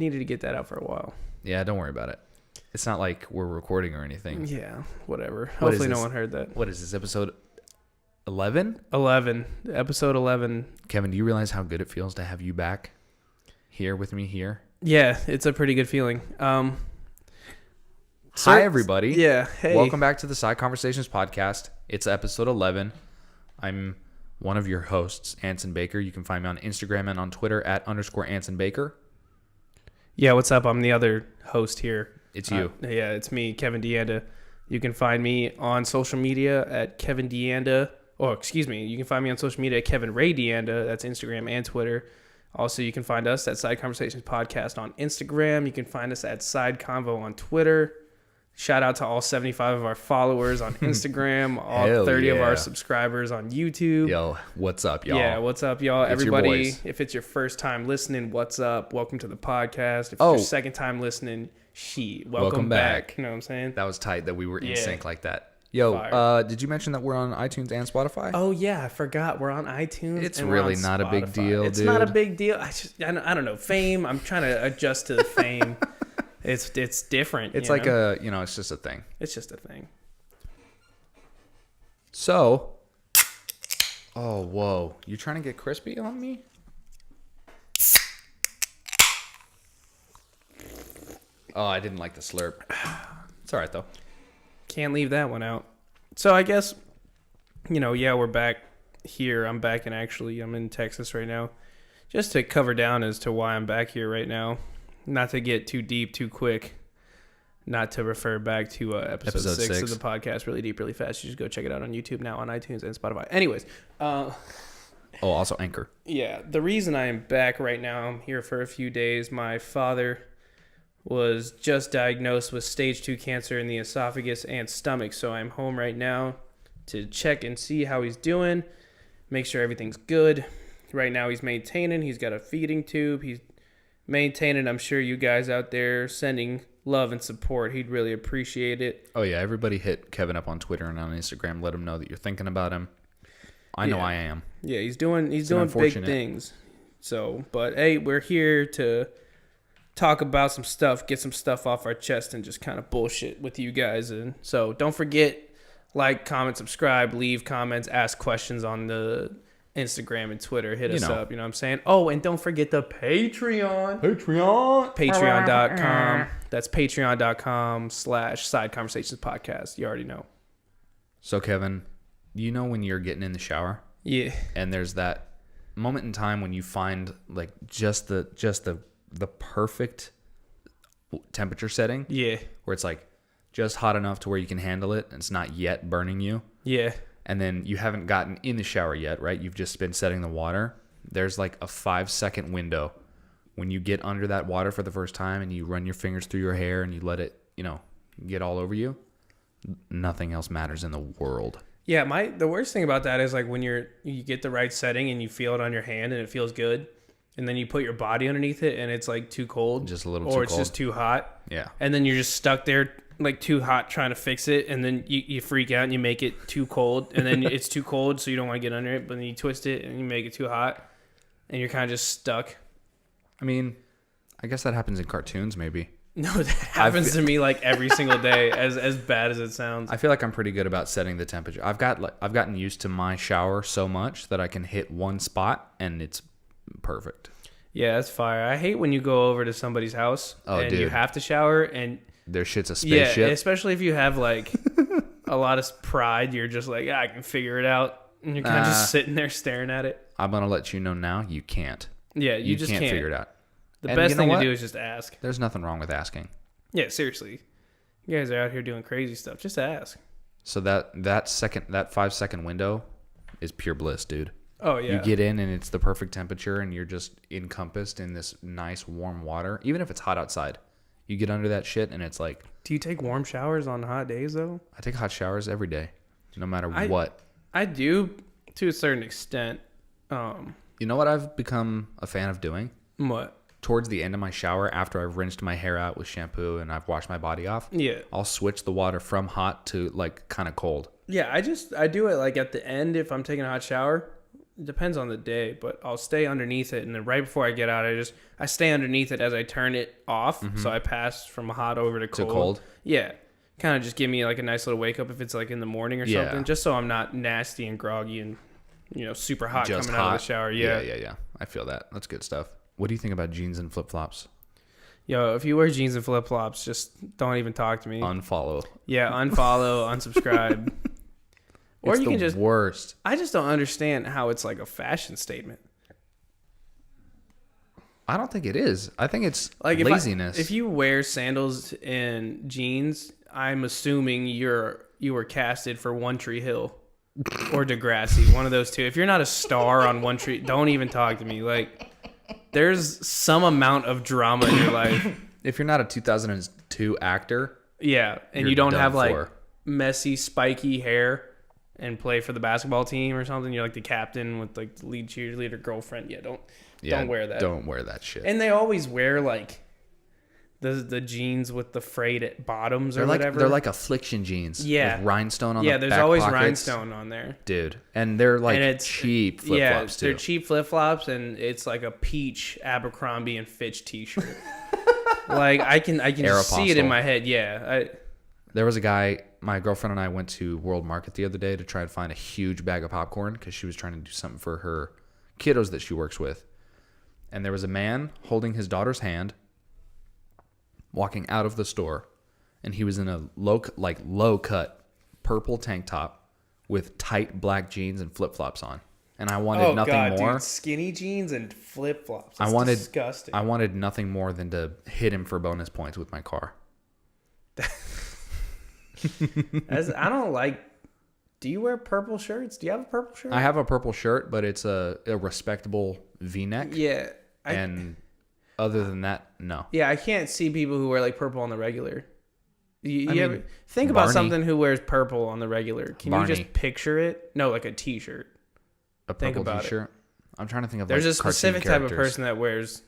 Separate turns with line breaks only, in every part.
Needed to get that out for a while.
Yeah, don't worry about it. It's not like we're recording or anything.
Yeah, whatever. Hopefully no one heard that.
What is this, episode 11?
11. Episode 11.
Kevin, do you realize how good it feels to have you back here with me here?
Yeah, it's a pretty good feeling.
Hi, everybody.
Yeah, hey.
Welcome back to the SideConversations podcast. It's episode 11. I'm one of your hosts, Anson Baker. You can find me on Instagram and on Twitter at _Anson Baker.
Yeah, what's up? I'm the other host here.
It's you.
Yeah, it's me, Kevin Deanda. You can find me on social media at Kevin Deanda. Oh, excuse me. You can find me on social media at Kevin Ray Deanda. That's Instagram and Twitter. Also, you can find us at Side Conversations Podcast on Instagram. You can find us at Side Convo on Twitter. Shout out to all 75 of our followers on Instagram, all 30 of our subscribers on YouTube.
Yo, what's up, y'all?
Yeah, what's up, y'all?
It's
everybody, if it's your first time listening, what's up? Welcome to the podcast. If it's your second time listening, welcome back. You know what I'm saying?
That was tight that we were in sync like that. Yo, did you mention that we're on iTunes and Spotify?
Oh, yeah, I forgot. We're on iTunes.
It's really not a big deal,
It's
dude.
not a big deal. I don't know. Fame, I'm trying to adjust to the fame. It's different.
It's like it's just a thing.
It's just a thing.
So, whoa. You trying to get crispy on me? Oh, I didn't like the slurp. It's all right, though.
Can't leave that one out. So I guess, we're back here. I'm in Texas right now. Just to cover down as to why I'm back here right now. Not to get too deep too quick. Not to refer back to episode 6 of the podcast, Really Deep, Really Fast. You just go check it out on YouTube now, on iTunes and Spotify. Anyways.
Also Anchor.
Yeah. The reason I am back right now, I'm here for a few days. My father was just diagnosed with stage 2 cancer in the esophagus and stomach. So I'm home right now to check and see how he's doing, make sure everything's good. Right now he's maintaining. He's got a feeding tube. He's maintaining. I'm sure you guys out there sending love and support. He'd really appreciate it.
Oh, yeah. Everybody hit Kevin up on Twitter and on Instagram. Let him know that you're thinking about him. I know I am.
Yeah, he's doing big things. So, but hey, we're here to talk about some stuff, get some stuff off our chest, and just kind of bullshit with you guys. And so don't forget, like, comment, subscribe, leave comments, ask questions on the Instagram and Twitter. Hit us up, you know what I'm saying? Oh, and don't forget the Patreon. Patreon.com. That's patreon.com/SideConversations podcast. You already know.
So, Kevin, you know when you're getting in the shower?
Yeah.
And there's that moment in time when you find like just the perfect temperature setting.
Yeah.
Where it's like just hot enough to where you can handle it and it's not yet burning you.
Yeah.
And then you haven't gotten in the shower yet, right? You've just been setting the water. There's like a 5-second window when you get under that water for the first time and you run your fingers through your hair and you let it, get all over you. Nothing else matters in the world.
Yeah, the worst thing about that is like when you get the right setting and you feel it on your hand and it feels good. And then you put your body underneath it and it's like too cold.
Just a little too cold.
Or it's just too hot.
Yeah.
And then you're just stuck there like too hot trying to fix it. And then you freak out and you make it too cold. And then it's too cold so you don't want to get under it. But then you twist it and you make it too hot. And you're kind of just stuck.
I mean, I guess that happens in cartoons maybe.
No, that happens to me like every single day, as bad as it sounds.
I feel like I'm pretty good about setting the temperature. I've gotten used to my shower so much that I can hit one spot and it's perfect.
Yeah, that's fire. I hate when you go over to somebody's house and you have to shower and
their shit's a spaceship.
Yeah, especially if you have like a lot of pride. You're just like, I can figure it out. And you're kind of just sitting there staring at it.
I'm going to let you know now, you can't.
Yeah, you just can't
figure it out.
The best thing to do is just ask.
There's nothing wrong with asking.
Yeah, seriously. You guys are out here doing crazy stuff. Just ask.
So that 5-second window is pure bliss, dude.
Oh, yeah.
You get in and it's the perfect temperature and you're just encompassed in this nice warm water. Even if it's hot outside, you get under that shit and it's like...
Do you take warm showers on hot days, though?
I take hot showers every day, no matter what.
I do, to a certain extent.
You know what I've become a fan of doing?
What?
Towards the end of my shower, after I've rinsed my hair out with shampoo and I've washed my body off, I'll switch the water from hot to like kind of cold.
Yeah, I do it like at the end if I'm taking a hot shower. it depends on the day, but I'll stay underneath it, and then right before I get out, I stay underneath it as I turn it off, so I pass from hot over to cold.
To cold?
Yeah, kind of just give me like a nice little wake up if it's like in the morning or something, just so I'm not nasty and groggy and super hot
Just
coming out of the shower. Yeah.
I feel that. That's good stuff. What do you think about jeans and flip flops?
Yo, if you wear jeans and flip flops, just don't even talk to me.
Unfollow.
Yeah, unfollow, unsubscribe. Or
It's
you can
the
just
worst.
I just don't understand how it's like a fashion statement.
I don't think it is. I think it's
Like
laziness.
If you wear sandals and jeans, I'm assuming you were casted for One Tree Hill or Degrassi, one of those two. If you're not a star on One Tree, don't even talk to me. Like, there's some amount of drama in your life.
If you're not a 2002 actor,
Yeah, and
You're
you don't
done
have like
for.
messy, spiky hair and play for the basketball team or something. You're like the captain with like the lead cheerleader girlfriend. Yeah, don't wear that.
Don't wear that shit.
And they always wear like the jeans with the frayed bottoms or whatever.
They're like affliction jeans.
Yeah.
With rhinestone on the
there's
back
always
pockets.
rhinestone on there.
Dude. And they're like
And it's
cheap flip flops too.
They're cheap flip flops, and it's like a peach Abercrombie and Fitch T-shirt. Like I can just see it in
Aeropostale.
my head. Yeah,
There was a guy, my girlfriend and I went to World Market the other day to try to find a huge bag of popcorn because she was trying to do something for her kiddos that she works with. And there was a man holding his daughter's hand walking out of the store, and he was in a low cut purple tank top with tight black jeans and flip-flops on. And I wanted nothing more.
Dude, skinny jeans and flip flops.
I wanted
disgusting.
I wanted nothing more than to hit him for bonus points with my car.
I don't like. Do you wear purple shirts? Do you have a purple shirt?
I have a purple shirt, but it's a respectable V-neck.
Yeah.
And other than that, no.
Yeah, I can't see people who wear like purple on the regular. You
I mean,
ever think about
Barney.
something who wears purple on the regular? Can
Barney.
you just picture it? No, like a T-shirt.
A
Think
purple
about it.
T-shirt. I'm trying to think of
There's
like
a specific type of
cartoon
person that wears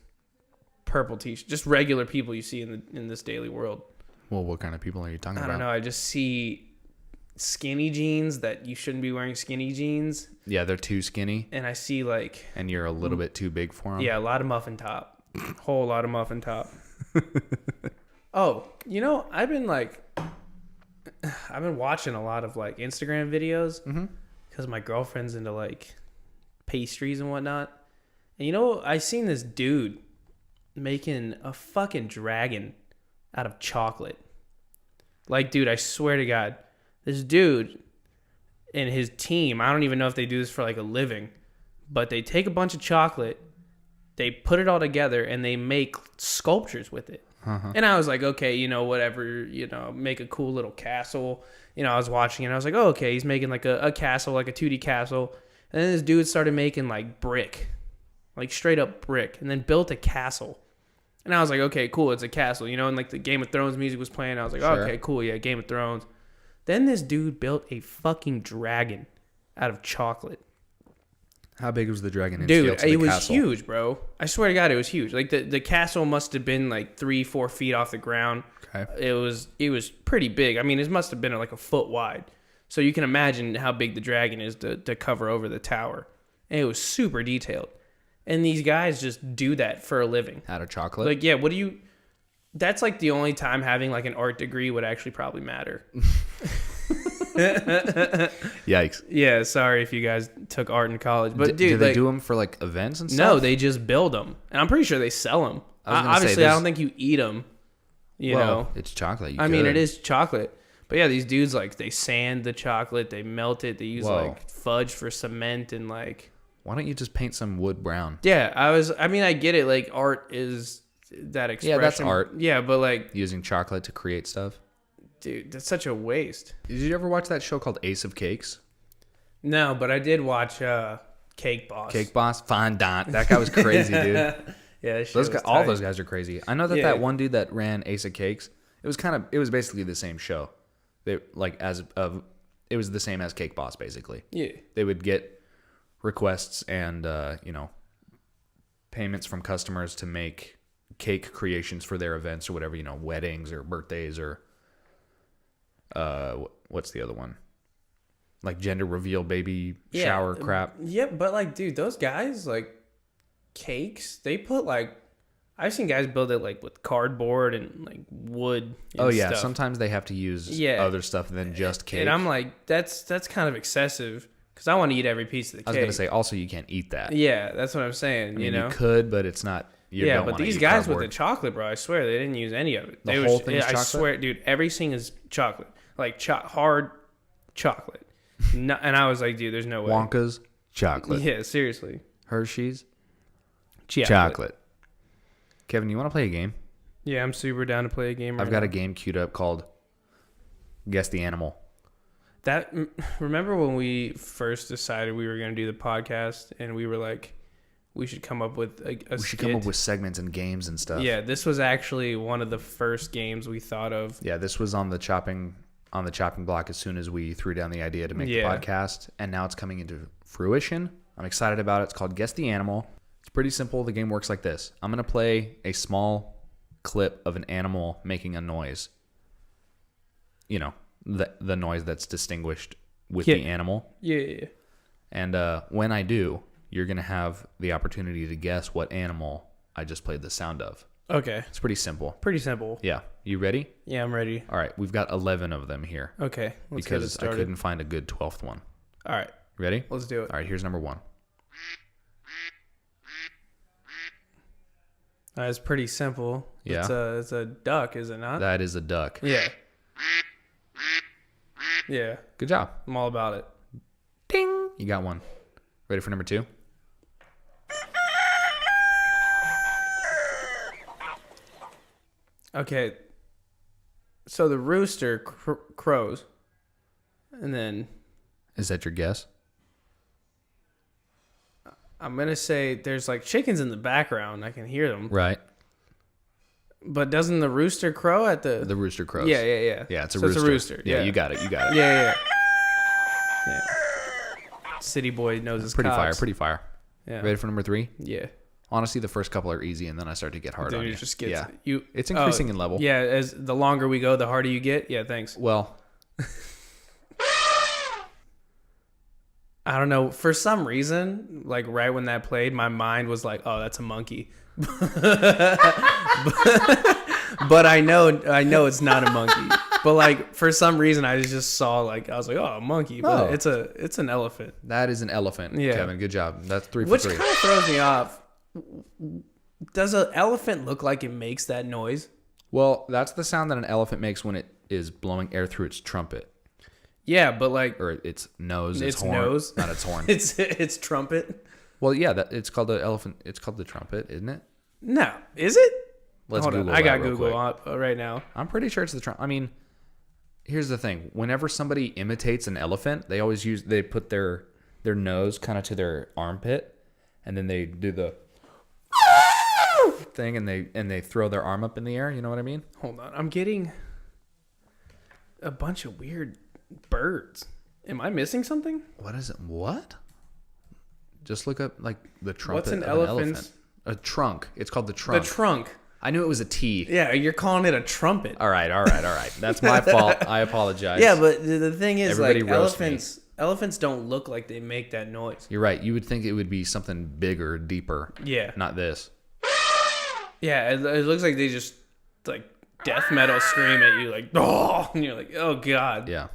purple T-shirt. Just regular people you see in this daily world.
Well, what kind of people are you talking
I
about?
don't know. I just see skinny jeans that you shouldn't be wearing skinny jeans,
Yeah, they're too skinny,
and I see like
and you're a little bit too big for them.
a lot of muffin top, whole lot of muffin top. Oh, I've been watching a lot of like Instagram videos because my girlfriend's into like pastries and whatnot. And I seen this dude making a fucking dragon out of chocolate. Like, dude, I swear to God, this dude and his team, I don't even know if they do this for like a living, but they take a bunch of chocolate, they put it all together, and they make sculptures with it. And I was like, okay, whatever, make a cool little castle. I was watching it, and I was like, oh, okay, he's making like a castle, like a 2D castle. And then this dude started making like brick, like straight up brick, and then built a castle. And I was like, okay, cool, it's a castle, and like the Game of Thrones music was playing. I was like,
Sure.
okay, cool, yeah, Game of Thrones. Then this dude built a fucking dragon out of chocolate.
How big was the dragon in
Dude,
scale to the
it was
castle?
huge, bro. I swear to God, it was huge. Like the castle must have been like 3-4 feet off the ground.
Okay.
It was pretty big. I mean, it must have been like a foot wide. So you can imagine how big the dragon is to cover over the tower. And it was super detailed. And these guys just do that for a living.
Out of chocolate?
Like, yeah, that's like the only time having like an art degree would actually probably matter.
Yikes.
Yeah, sorry if you guys took art in college. But dude,
do they
like,
do them for like events and stuff?
no, they just build them. And I'm pretty sure they sell them.
I was gonna say,
Obviously, I
there's-
don't think you eat them. You
Well,
know?
it's chocolate.
I mean, it is chocolate. But yeah, these dudes, like, they sand the chocolate, they melt it, they use,
Whoa.
like, fudge for cement and, like...
Why don't you just paint some wood brown?
Yeah, I get it. Like, art is that expression.
Yeah, that's art.
Yeah, but, like,
Using chocolate to create stuff.
dude, that's such a waste.
Did you ever watch that show called Ace of Cakes?
No, but I did watch Cake Boss.
Cake Boss? Fondant. That guy was crazy, dude.
Yeah, that shit
Those
was
guys, all
tight.
those guys are crazy. I know that
Yeah.
that one dude that ran Ace of Cakes, it was basically the same show. It was the same as Cake Boss, basically.
Yeah.
They would get requests and payments from customers to make cake creations for their events or whatever, weddings or birthdays or what's the other one? like gender reveal baby shower crap.
Yeah, but like, dude, those guys like cakes. They put like, I've seen guys build it like with cardboard and like wood. And stuff.
Sometimes they have to use other stuff than just cake.
And I'm like, that's kind of excessive because I want to eat every piece of the cake.
I was gonna say also you can't eat that.
Yeah, that's what I'm saying.
I mean,
you know,
you could, but it's not.
But these guys with the chocolate, bro, I swear they didn't use any of it.
The whole thing is chocolate?
I swear, dude, everything is chocolate, like hard chocolate. And I was like, dude, there's no way.
Wonka's chocolate.
Yeah, seriously.
Hershey's
chocolate.
Kevin, you want to play a game?
Yeah, I'm super down to play a game.
I've got a game queued up called Guess the Animal.
Remember when we first decided we were going to do the podcast and we were like, we should come up with a
We should come up with segments and games and stuff.
Yeah, this was actually one of the first games we thought of.
Yeah, this was on the chopping block as soon as we threw down the idea to make the podcast, and now it's coming into fruition. I'm excited about it. It's called Guess the Animal. It's pretty simple. The game works like this. I'm going to play a small clip of an animal making a noise. You know, the noise that's distinguished with the animal.
Yeah.
And when I do, you're going to have the opportunity to guess what animal I just played the sound of.
Okay.
It's pretty simple.
Pretty simple.
Yeah. You ready?
Yeah, I'm ready.
All right. We've got 11 of them here.
Okay. Let's get it
because I
started.
couldn't find a good 12th one.
All right.
Ready?
Let's do it.
All right. Here's number 1.
It's pretty simple.
Yeah.
It's a duck, is it not?
That is a duck.
Yeah. Yeah.
Good job.
I'm all about it.
Ding. You got one. Ready for number 2?
Okay. So the rooster crows. And then
Is that your guess?
I'm going to say there's like chickens in the background. I can hear them.
Right.
But doesn't the rooster crow at the...
The rooster crows.
Yeah.
Yeah, it's a
so
rooster.
It's a rooster.
Yeah, you got it.
Yeah. City boy knows his
Pretty
cocks.
fire.
Yeah.
Ready for number 3?
Yeah.
Honestly, the first couple are easy, and then I start to get hard
Dude,
on
it
you.
just gets
It's increasing in level.
Yeah, as the longer we go, the harder you get. Yeah, thanks.
Well,
I don't know. For some reason, like right when that played, my mind was like, "Oh, that's a monkey," but I know it's not a monkey. But like for some reason, I just saw like I was like, "Oh, a monkey," but it's an elephant.
that is an elephant,
Yeah.
Kevin. Good job. That's 3 for
Which
3.
kind of throws me off. Does an elephant look like it makes that noise?
Well, that's the sound that an elephant makes when it is blowing air through its trumpet.
Yeah, but like
Or its nose,
its
horn.
nose,
Not its horn.
it's trumpet.
Well, yeah, it's called the elephant. It's called the trumpet, isn't it?
No, is it?
Let's
Hold on.
Google
I got
that real
Google
quick.
up right now.
I'm pretty sure it's the trumpet. I mean, here's the thing. Whenever somebody imitates an elephant, they always put their nose kind of to their armpit, and then they do the thing, and they throw their arm up in the air. You know what I mean?
Hold on. I'm getting a bunch of weird birds. Am I missing something?
What is it? What? Just look up like the trumpet
What's an
of an
elephant's-
elephant. A trunk. It's called the trunk.
The trunk.
I knew it was a T.
Yeah, you're calling it a trumpet.
All right. That's my fault. I apologize.
Yeah, but the thing is,
Everybody
like
roast me.
elephants don't look like they make that noise.
You're right. You would think it would be something bigger, deeper.
Yeah.
Not this.
Yeah, it looks like they just like death metal scream at you like, oh, and you're like, oh god.
Yeah.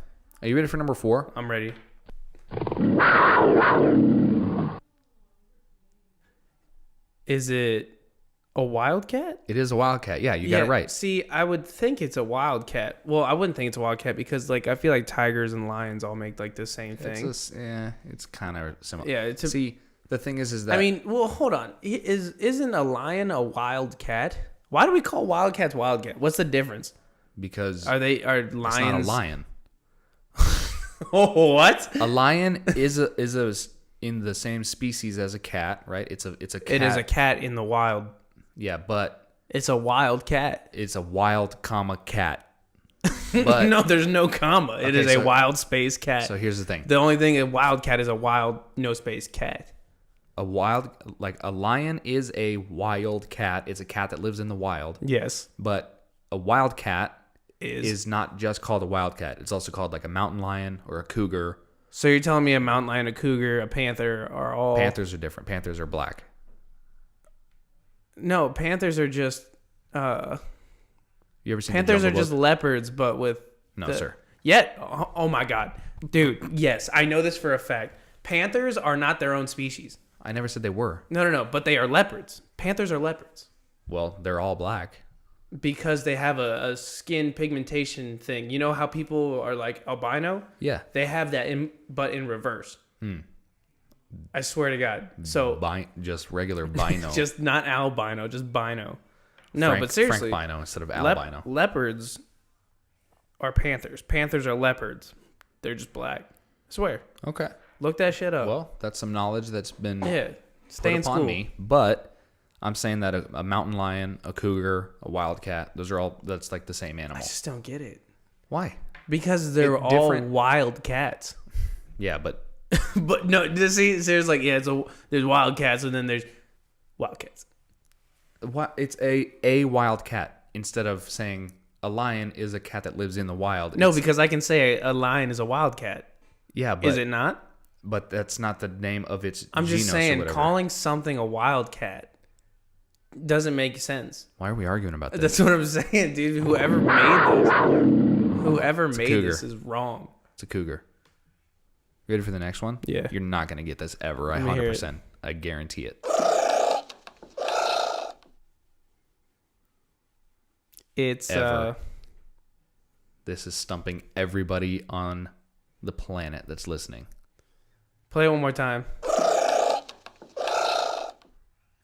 Are you ready for number 4?
I'm ready. Is it a wildcat?
It is a wildcat. Yeah, you got it right.
See, I would think it's a wildcat. Well, I wouldn't think it's a wildcat because, like, I feel like tigers and lions all make like the same thing.
It's kind of similar.
Yeah.
See, the thing is that
I mean, well, hold on. Isn't a lion a wild cat? Why do we call wildcats wildcat? What's the difference?
because
Are lions?
it's not a lion.
Oh, what?
A lion is in the same species as a cat, right? It's a cat.
It is a cat in the wild.
Yeah, but
It's a wild cat.
it's a wild cat. But
No, there's no comma. It is a
so-
wild space cat.
so here's the thing.
The only thing a wild cat is a wild no space cat.
A lion is a wild cat. It's a cat that lives in the wild.
Yes.
But a wild cat
Is
is not just called a wild cat. It's also called like a mountain lion or a cougar
So you're telling me a mountain lion, a cougar, a panther are all...
Panthers are different. Panthers are black.
No, panthers are just...
You ever seen
Panthers
the
are
Jungle
just
Book?
leopards, but with...
No, sir.
Yeah. Oh my God. Dude, yes. I know this for a fact. Panthers are not their own species.
I never said they were.
No. But they are leopards. Panthers are leopards.
Well, they're all black.
Because they have a skin pigmentation thing. You know how people are like albino?
Yeah.
They have that, but in reverse. I swear to God. So
Just regular bino.
just not albino, just bino. No, but seriously.
Frank bino instead of albino.
Leopards are panthers. Panthers are leopards. They're just black. I swear.
Okay.
Look that shit up.
Well, that's some knowledge that's been
Stay in
put upon
school.
me. But I'm saying that a mountain lion, a cougar, a wildcat, that's like the same
I
animal.
just don't get it.
Why?
Because they're all
different-
wild cats.
Yeah, but
But no, see, there's like, there's wild cats and then there's wildcats.
it's a wildcat instead of saying a lion is a cat that lives in the wild.
No, because I can say a lion is a wildcat.
Yeah, but
Is it not?
But that's not the name of its
I'm just
genus or
saying,
whatever.
calling something a wildcat doesn't make sense.
Why are we arguing about this?
That's what I'm saying, dude. Whoever made this is wrong.
It's a cougar. Ready for the next one?
Yeah.
You're not going to get this ever. I
Let me hear
100%. I guarantee it.
It's
Ever. This is stumping everybody on the planet that's listening.
play it one more time.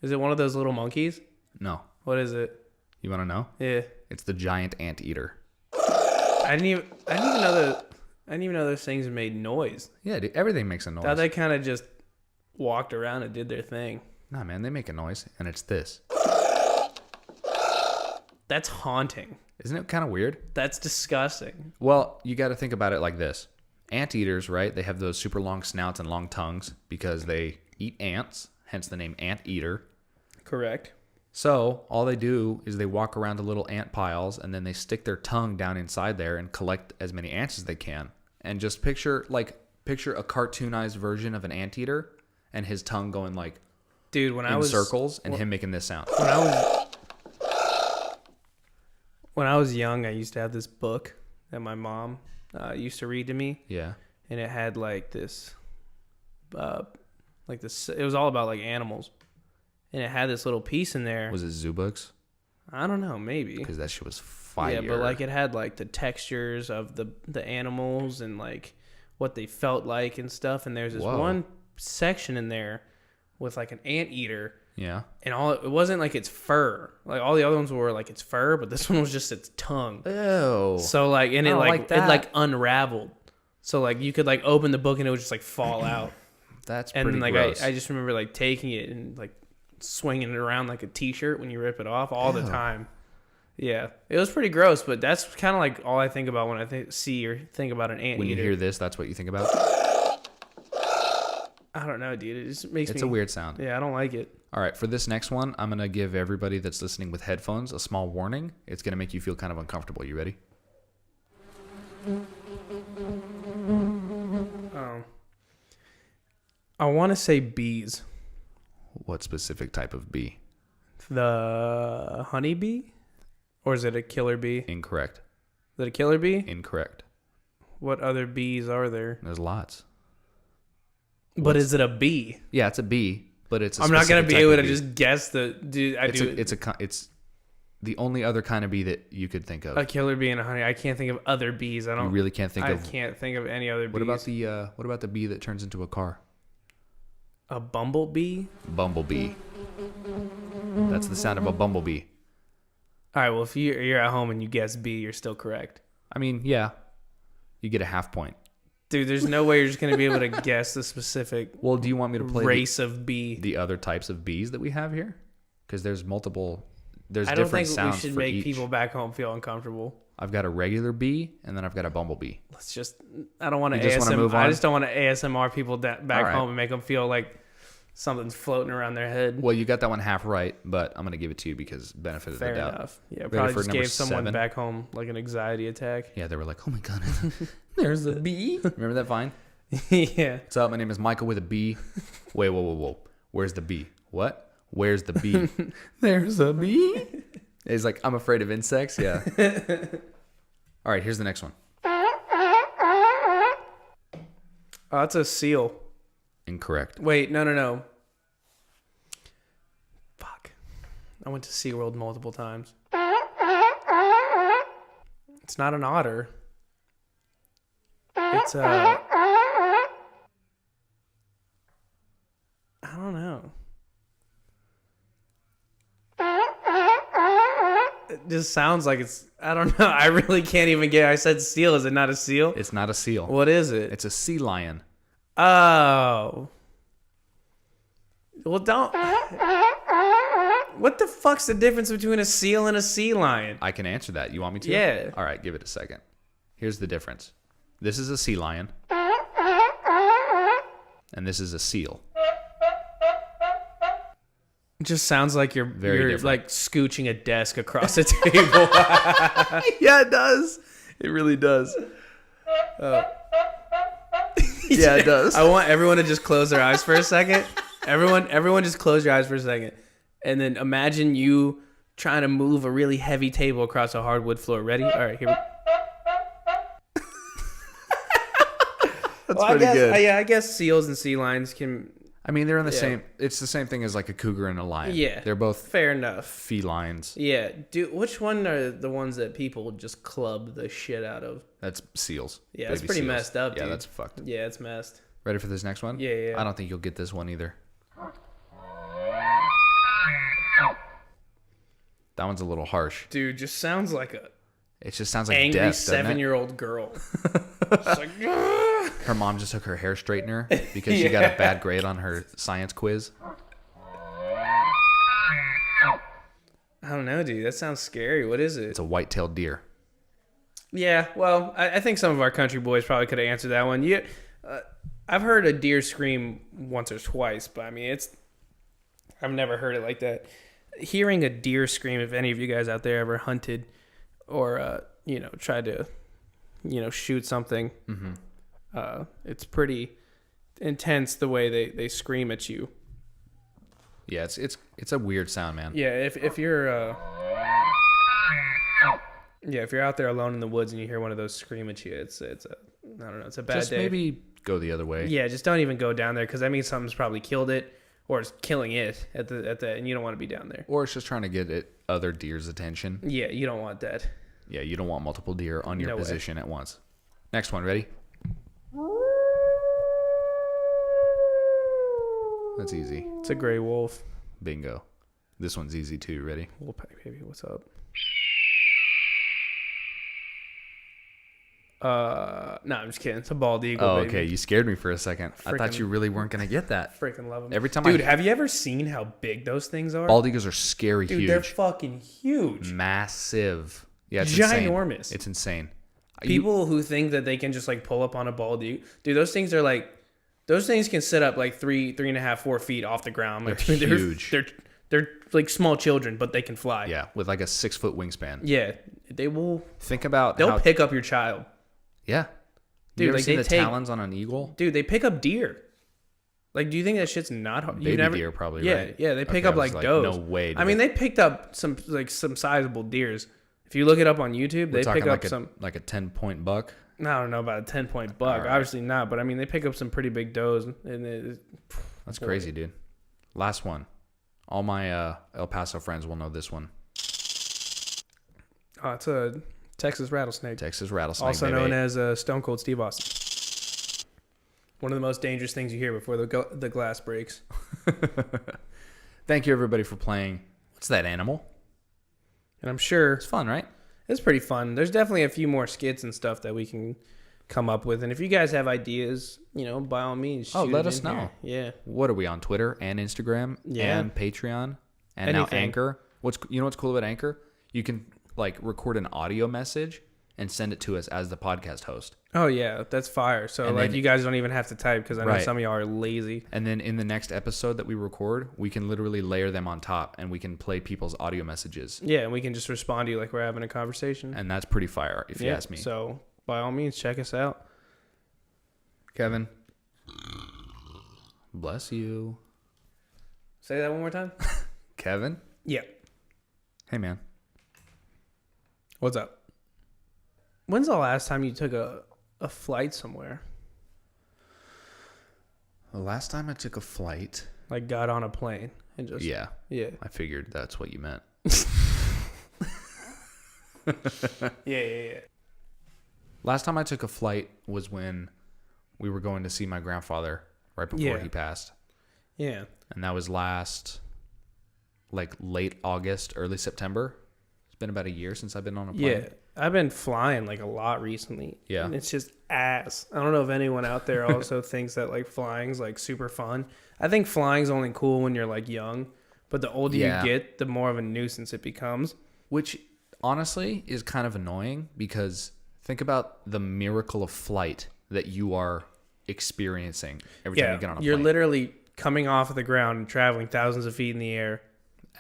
Is it one of those little monkeys?
No.
What is it?
You want to know?
Yeah.
It's the giant anteater.
I didn't even know those things made noise.
Yeah, dude, everything makes a noise.
Thought they kind of just walked around and did their thing.
Nah, man, they make a noise, and it's this.
That's haunting.
Isn't it kind of weird?
That's disgusting.
Well, you got to think about it like this. Anteaters, right? They have those super long snouts and long tongues because they eat ants, hence the name anteater.
Correct.
So all they do is they walk around the little ant piles and then they stick their tongue down inside there and collect as many ants as they can. And just picture a cartoonized version of an anteater and his tongue going like
Dude,
in circles and him making this sound.
When I was young, I used to have this book that my mom used to read to me.
Yeah.
And it had like this, it was all about like animals. And it had this little piece in there.
Was it Zoo Books?
I don't know, maybe.
Because that shit was fire.
Yeah, but like it had like the textures of the animals and like what they felt like and stuff. And there's this one section in there with like an anteater.
Yeah.
And it wasn't like its fur. Like all the other ones were like its fur, but this one was just its tongue.
Ew.
So like, and it like unraveled. So like you could like open the book and it would just like fall out.
That's
and
pretty
then like
gross.
I just remember like taking it and like swinging it around like a t-shirt when you rip it off all the time. Yeah, it was pretty gross, but that's kind of like all I think about when I see or think about an anteater.
When you hear this, that's what you think about?
I don't know, dude. It just makes
It's a weird sound.
Yeah, I don't like it.
All right, for this next one, I'm going to give everybody that's listening with headphones a small warning. It's going to make you feel kind of uncomfortable. You ready?
I want to say bees.
What specific type of bee?
The honeybee? Or is it a killer bee?
Incorrect.
Is it a killer bee?
Incorrect.
What other bees are there?
There's lots.
But is it a bee?
Yeah, it's a bee, but it's a
I'm not going to
specific
be
type
able
of
to
bee.
just guess
It's the only other kind of bee that you could think of.
a killer bee and a honey. I can't think of other bees.
You really can't think of.
I can't think of any other bees.
What about the bee that turns into a car?
A bumblebee?
Bumblebee. That's the sound of a bumblebee.
All right, well, if you're at home and you guess bee, you're still correct.
I mean, yeah. You get a half point.
Dude, there's no way you're just going to be able to guess the specific
Well, do you want me to play
race of bee.
the other types of bees that we have here? Because there's multiple. There's
I don't
different
think we
sounds
should
for
make
each.
people back home feel uncomfortable.
I've got a regular bee, and then I've got a bumblebee.
I don't want to
You just wanna move
I
on?
just don't want to ASMR people back
All right.
home and make them feel like something's floating around their head.
Well, you got that one half right, but I'm going to give it to you because benefit of
Fair
the doubt.
enough. Yeah,
Ready
probably
for
just
number
gave someone
7?
back home like an anxiety attack.
Yeah, they were like, oh my God.
There's a bee.
Remember that Vine?
Yeah.
What's up? My name is Michael with a B. Wait, whoa. Where's the B? What? Where's the B? There's a B. He's like, I'm afraid of insects. Yeah. All right, here's the next one.
Oh, that's a seal.
Incorrect.
Wait, no. Fuck. I went to SeaWorld multiple times. It's not an otter. It's I don't know. It just sounds like it's, I don't know. I really can't even get, I said seal. Is it not a seal?
It's not a seal.
What is it?
It's a sea lion.
Oh. Well, don't. What the fuck's the difference between a seal and a sea lion?
I can answer that. You want me to?
Yeah.
All right, give it a second. Here's the difference. This is a sea lion. And this is a seal.
It just sounds like you're
different.
like scooching a desk across a table.
Yeah, it does. It really does.
Yeah,
it does.
I want everyone to just close their eyes for a second. Everyone just close your eyes for a second. And then imagine you trying to move a really heavy table across a hardwood floor. Ready? All right, here we go.
That's pretty good.
Yeah, I guess seals and sea lions can.
I mean, they're in the same. It's the same thing as like a cougar and a lion.
Yeah,
they're both
fair enough.
felines.
Yeah, dude, which one are the ones that people just club the shit out of?
That's seals.
Yeah, that's
Baby
pretty
seals.
messed up,
Yeah,
dude.
that's fucked.
Yeah, it's messed.
Ready for this next one?
Yeah.
I don't think you'll get this one either. That one's a little harsh.
Dude, just sounds like a
It just sounds like
angry
death, doesn't it?
7-year-old girl. It's like, "Ah!"
Her mom just took her hair straightener because she got a bad grade on her science quiz.
I don't know, dude. That sounds scary. What is it?
It's a white-tailed deer.
Yeah, well, I think some of our country boys probably could have answered that one. I've heard a deer scream once or twice, but I mean, I've never heard it like that. Hearing a deer scream, if any of you guys out there ever hunted or, tried to, shoot something, it's pretty intense the way they scream at you.
Yeah, it's a weird sound, man.
Yeah, if you're if you're out there alone in the woods and you hear one of those scream at you, it's a I don't know, it's a bad
Just
day.
maybe go the other way.
Yeah, just don't even go down there because that means something's probably killed it or it's killing it at the and you don't want to be down there.
Or it's just trying to get other deer's attention.
Yeah, you don't want that.
Yeah, you don't want multiple deer on your position at once. Next one, ready? That's easy.
It's a gray wolf.
Bingo. This one's easy too. Ready?
Wolfpack, baby. What's up? No, I'm just kidding. It's a bald eagle.
Oh,
baby.
okay. You scared me for a second. I thought you really weren't gonna get that.
Freaking love them.
Every time,
dude, have you ever seen how big those things are?
bald eagles are scary,
dude,
huge,
they're fucking huge,
massive. Yeah, it's
ginormous.
Insane. It's insane.
People who think that they can just like pull up on a bald eagle, dude, those things can sit up like 3.5, 4 feet off the ground. Like,
They're huge.
They're like small children, but they can fly.
Yeah, with like a 6-foot wingspan.
Yeah, they will.
Think about
They'll pick up your child.
Yeah,
Dude,
you ever
like
seen
they
the
take
talons on an eagle?
Dude, they pick up deer. Like, do you think that shit's not hard?
Baby deer, probably.
Yeah,
right?
yeah. They pick
Okay,
up
I was
like does.
No way.
I mean, they picked up some sizable deers. If you look it up on YouTube, they pick up some
like a 10-point buck.
I don't know about a 10-point buck.
Right.
Obviously not, but I mean, they pick up some pretty big does, and
That's crazy, dude. Last one. All my El Paso friends will know this one.
Oh, it's a Texas rattlesnake.
Texas rattlesnake,
Also
baby.
known as Stone Cold Steve Austin. One of the most dangerous things you hear before the glass breaks.
Thank you, everybody, for playing. What's that animal?
And I'm sure
It's fun, right?
it's pretty fun. There's definitely a few more skits and stuff that we can come up with. And if you guys have ideas, by all means, shoot
let
it
us
in
know.
here. Yeah.
What are we on Twitter and Instagram and Patreon and now
Anything.
Anchor? What's cool about Anchor? You can like record an audio message and send it to us as the podcast host.
Oh yeah, that's fire. So
And
like
then-
you guys don't even have to type because I know
Right.
some of y'all are lazy.
And then in the next episode that we record, we can literally layer them on top and we can play people's audio messages.
Yeah, and we can just respond to you like we're having a conversation.
And that's pretty fire, if you ask me.
So by all means, check us out.
Kevin. Bless you.
Say that one more time.
Kevin?
Yeah.
Hey, man.
What's up? When's the last time you took a flight somewhere?
The last time I took a flight.
Like got on a plane and just...
Yeah.
Yeah.
I figured that's what you meant.
Yeah.
Last time I took a flight was when we were going to see my grandfather right before he passed.
Yeah.
And that was late August, early September. It's been about a year since I've been on a plane.
Yeah. I've been flying like a lot recently.
Yeah.
And it's just ass. I don't know if anyone out there also thinks that like flying's like super fun. I think flying's only cool when you're like young, but the older you get, the more of a nuisance it becomes.
Which honestly is kind of annoying because think about the miracle of flight that you are experiencing every time you get on a plane.
You're literally coming off of the ground and traveling thousands of feet in the air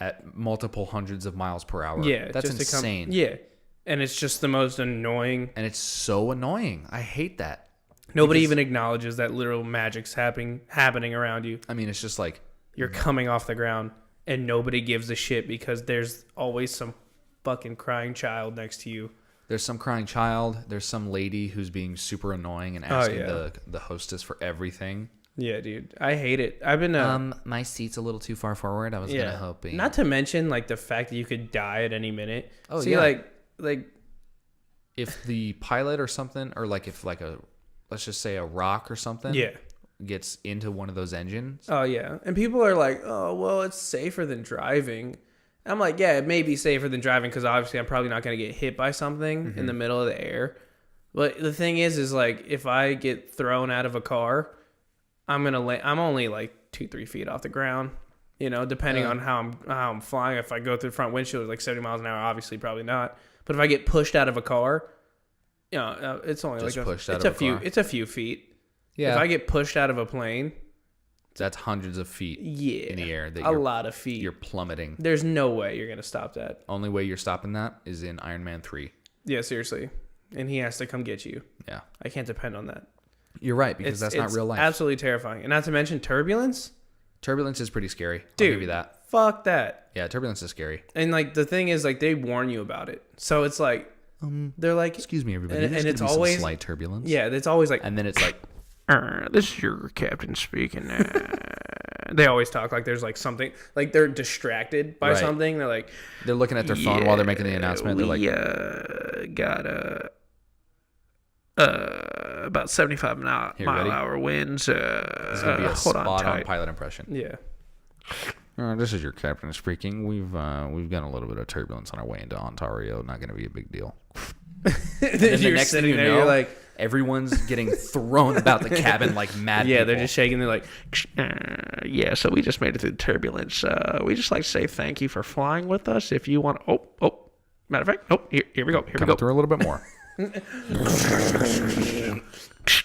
at multiple hundreds of miles per hour.
Yeah.
That's insane.
Yeah. And it's just the most annoying.
And it's so annoying. I hate that.
Nobody even acknowledges that literal magic's happening around you.
I mean, it's just like
you're coming off the ground and nobody gives a shit because there's always some fucking crying child next to you.
There's some crying child. There's some lady who's being super annoying and asking the hostess for everything.
Yeah, dude. I hate it. I've been...
my seat's a little too far forward. I was going to help you.
Not to mention, like, the fact that you could die at any minute.
Oh,
see,
yeah.
Like...
If the pilot or something, or like if like let's just say a rock or something gets into one of those engines.
Oh, yeah. And people are like, oh, well, it's safer than driving. I'm like, yeah, it may be safer than driving because obviously I'm probably not going to get hit by something in the middle of the air. But the thing is like, if I get thrown out of a car, I'm only like 2-3 feet off the ground, you know, depending on how I'm flying. If I go through the front windshield at like 70 miles an hour, obviously probably not. But if I get pushed out of a car, you know, it's only
just
like
pushed out of a car.
It's a few feet.
Yeah.
If I get pushed out of a plane,
that's hundreds of feet in the air.
A lot of feet.
You're plummeting.
There's no way you're going to stop that.
Only way you're stopping that is in Iron Man 3.
Yeah, seriously. And he has to come get you.
Yeah.
I can't depend on that.
You're right, because that's not real life.
Absolutely terrifying. And not to mention turbulence.
Turbulence is pretty scary.
Dude,
I'll give you that.
Fuck that.
Yeah, turbulence is scary.
And like the thing is like they warn you about it. So it's like they're like,
excuse me, everybody.
And it's always
some slight turbulence.
Yeah, it's always like,
and then it's like,
this is your captain speaking. They always talk like there's like something, like they're distracted by something. They're like,
they're looking at their phone while they're making the announcement. They're like,
got about 75 mile an hour winds.
This is gonna be a spot on pilot impression.
Yeah.
This is your captain speaking. We've got a little bit of turbulence on our way into Ontario. Not going to be a big deal. And then the next thing you know, you're like, everyone's getting thrown about the cabin like mad people.
They're just shaking. They're like, so we just made it through turbulence. We just like to say thank you for flying with us. If you want, matter of fact, here we go.
Coming through a little bit more.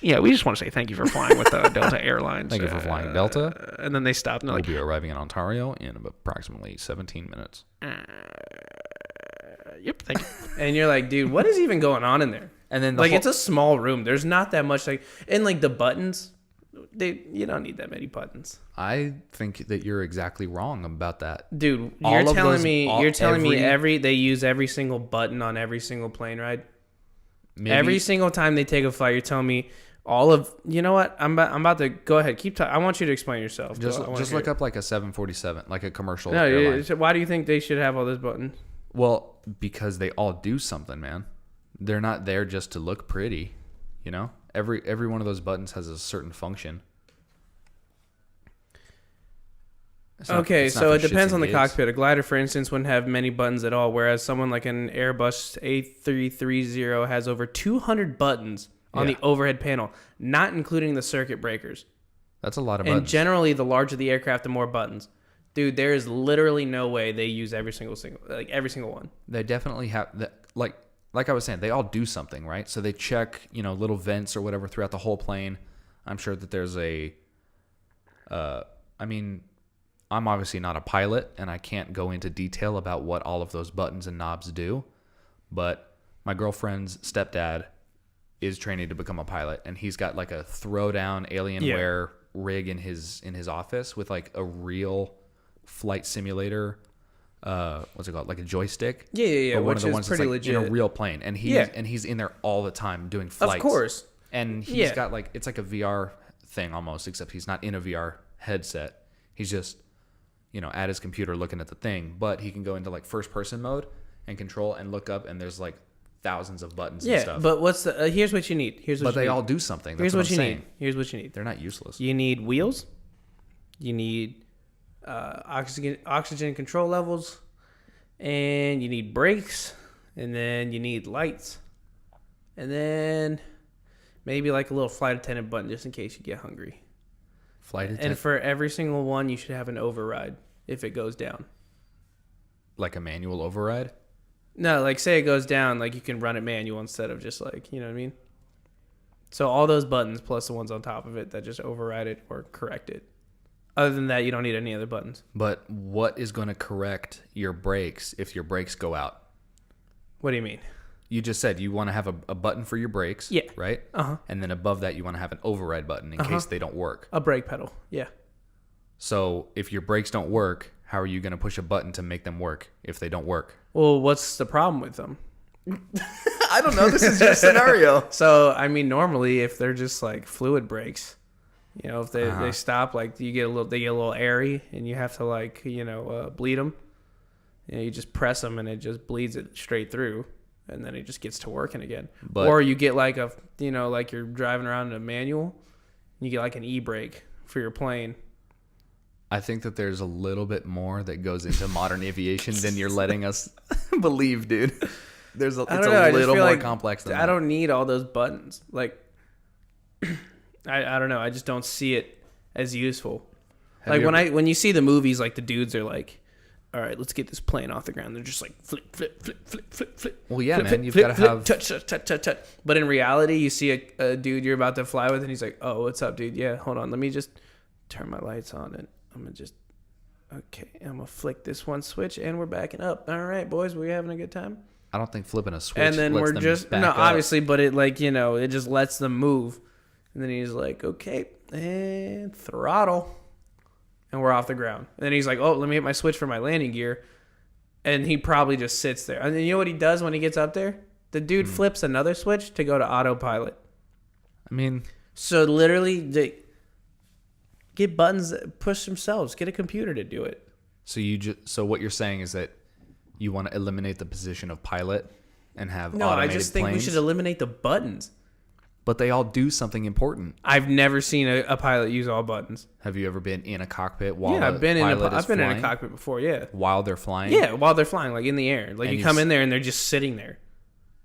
Yeah, we just want to say thank you for flying with Delta Airlines.
Thank you for flying Delta.
And then they stopped and
we'll be arriving in Ontario in approximately 17 minutes.
Yep, thank you. And you're like, dude, what is even going on in there?
And then
it's a small room. There's not that much and like the buttons, you don't need that many buttons.
I think that you're exactly wrong about that.
Dude, you're telling me they use every single button on every single plane ride? Maybe. Every single time they take a flight, you're telling me you know what? I'm about to go ahead. Keep talking. I want you to explain yourself.
Just look up like a 747, like a commercial.
No, why do you think they should have all those buttons?
Well, because they all do something, man. They're not there just to look pretty, you know? Every one of those buttons has a certain function.
Okay, so it depends on the cockpit. A glider, for instance, wouldn't have many buttons at all, whereas someone like an Airbus A330 has over 200 buttons on the overhead panel, not including the circuit breakers.
That's a lot of buttons.
And generally, the larger the aircraft, the more buttons. Dude, there is literally no way they use every single one.
They definitely have like I was saying, they all do something, right? So they check, little vents or whatever throughout the whole plane. I'm sure that there's I'm obviously not a pilot, and I can't go into detail about what all of those buttons and knobs do. But my girlfriend's stepdad is training to become a pilot, and he's got like a throwdown Alienware rig in his office with like a real flight simulator. What's it called? Like a joystick.
Yeah.
But one
Which
of the
is
ones
pretty
that's like
legit.
in a real plane, and he's in there all the time doing flights.
Of course.
And he's got like, it's like a VR thing almost, except he's not in a VR headset. He's just, at his computer looking at the thing, but he can go into like first person mode and control and look up, and there's like thousands of buttons and stuff.
But what's the here's what you need.
But they all do something. That's what I'm saying.
Here's what you need.
They're not useless.
You need wheels. You need oxygen control levels, and you need brakes, and then you need lights, and then maybe like a little flight attendant button just in case you get hungry.
Flight attendant.
And for every single one, you should have an override if it goes down.
Like a manual override?
No, like say it goes down, like you can run it manual instead of just like, you know what I mean? So all those buttons plus the ones on top of it that just override it or correct it. Other than that, you don't need any other buttons.
But what is going to correct your brakes if your brakes go out?
What do you mean?
You just said you want to have a button for your brakes,
Yeah.
right?
Uh-huh.
And then above that, you want to have an override button in case they don't work.
A brake pedal, yeah.
So if your brakes don't work, how are you going to push a button to make them work if they don't work?
Well, what's the problem with them?
I don't know. This is your scenario.
So, I mean, normally if they're just like fluid brakes, if they stop, like they get a little airy and you have to like, bleed them. You just press them and it just bleeds it straight through. And then it just gets to working again. Or you get like like you're driving around in a manual, you get like an e-brake for your plane.
I think that there's a little bit more that goes into modern aviation than you're letting us believe, dude. It's a little more complex than that.
I don't need all those buttons. Like, I don't know. I just don't see it as useful. When you see the movies, like the dudes are like, all right, let's get this plane off the ground. They're just like flip, flip, flip, flip, flip, flip.
Well, yeah,
flip,
man, you've
flip,
got to
flip,
have
touch, touch, touch, touch. But in reality, you see a dude you're about to fly with, and he's like, "Oh, what's up, dude? Yeah, hold on, let me just turn my lights on, and I'm gonna flick this one switch, and we're backing up. All right, boys, we're having a good time."
I don't think flipping a switch.
And then
lets
we're
them
just
back up.
obviously, but it it just lets them move, and then he's like, "Okay, and throttle." And we're off the ground. And then he's like, "Oh, let me hit my switch for my landing gear." And he probably just sits there. And then you know what he does when he gets up there? The dude flips another switch to go to autopilot.
I mean,
so literally, get buttons that push themselves. Get a computer to do it.
So what you're saying is that you want to eliminate the position of pilot and have automated
No, I just think we
planes?
should eliminate the buttons.
But they all do something important.
I've never seen a pilot use all buttons.
Have you ever been in a cockpit while
I've been in
flying?
a cockpit before. Yeah,
while they're flying.
Yeah, while they're flying, like in the air. Like you come in there and they're just sitting there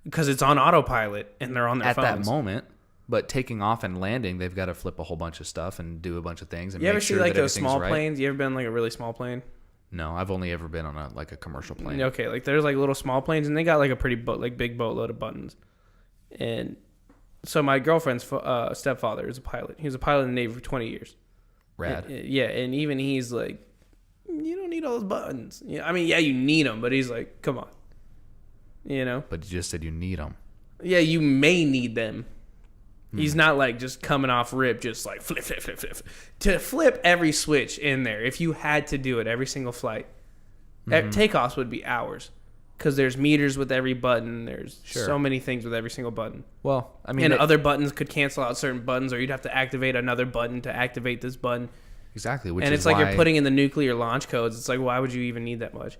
because it's on autopilot and they're on their phones
at that moment. But taking off and landing, they've got to flip a whole bunch of stuff and do a bunch of things. And
you ever see like those small
right.
planes? You ever been like a really small plane?
No, I've only ever been on a commercial plane.
Okay, like there's like little small planes and they got like a pretty big boatload of buttons. And so my girlfriend's stepfather is a pilot. He was a pilot in the Navy for 20 years.
Rad.
Yeah, and even he's like, you don't need all those buttons. Yeah, I mean, yeah, you need them, but he's like, come on.
But you just said you need them.
Yeah, you may need them. He's not like just coming off rip, just like flip, flip, flip, flip. To flip every switch in there, if you had to do it every single flight, takeoffs would be hours. Because there's meters with every button. There's so many things with every single button.
Well, I mean...
And other buttons could cancel out certain buttons, or you'd have to activate another button to activate this button.
Exactly,
and it's like you're putting in the nuclear launch codes. It's like, why would you even need that much?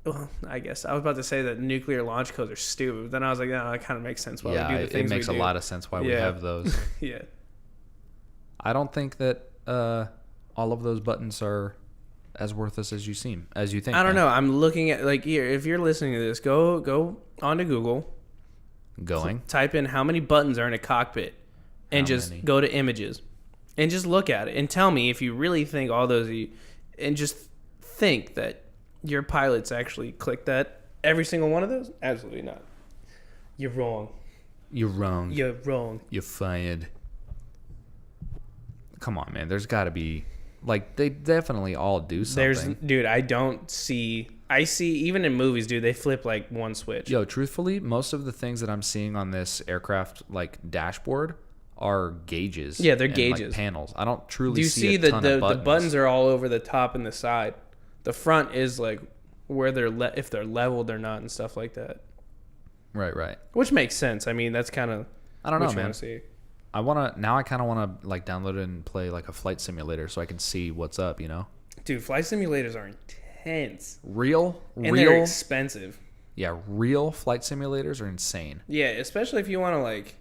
Well, I guess I was about to say that nuclear launch codes are stupid. But then I was like, no, that kind of makes sense why we do the things we do.
It makes a lot of sense why we have those.
Yeah.
I don't think that all of those buttons are as worthless as you think.
I don't know. I'm looking at like here. If you're listening to this, go onto Google. Type in how many buttons are in a cockpit, and go to images, and just look at it and tell me if you really think all those, and just think that your pilots actually click that every single one of those. Absolutely not. You're wrong.
You're wrong.
You're wrong.
You're fired. Come on, man. There's got to be. Like, they definitely all do something.
Dude, I don't see I see, even in movies, dude, they flip like one switch.
Yo, truthfully, most of the things that I'm seeing on this aircraft like dashboard are gauges.
Yeah, they're
and,
gauges.
Like, panels. I don't truly
Do you
see
see
a ton of buttons.
the buttons are all over the top and the side. The front is like where they're if they're leveled or not and stuff like that.
Right.
Which makes sense. I mean, that's kind of
I don't know,
what you
man.
want to see.
I kind of want to like download it and play like a flight simulator so I can see what's up, you know?
Dude, flight simulators are intense.
Real
And they're expensive.
Yeah, real flight simulators are insane.
Yeah, especially if you want to like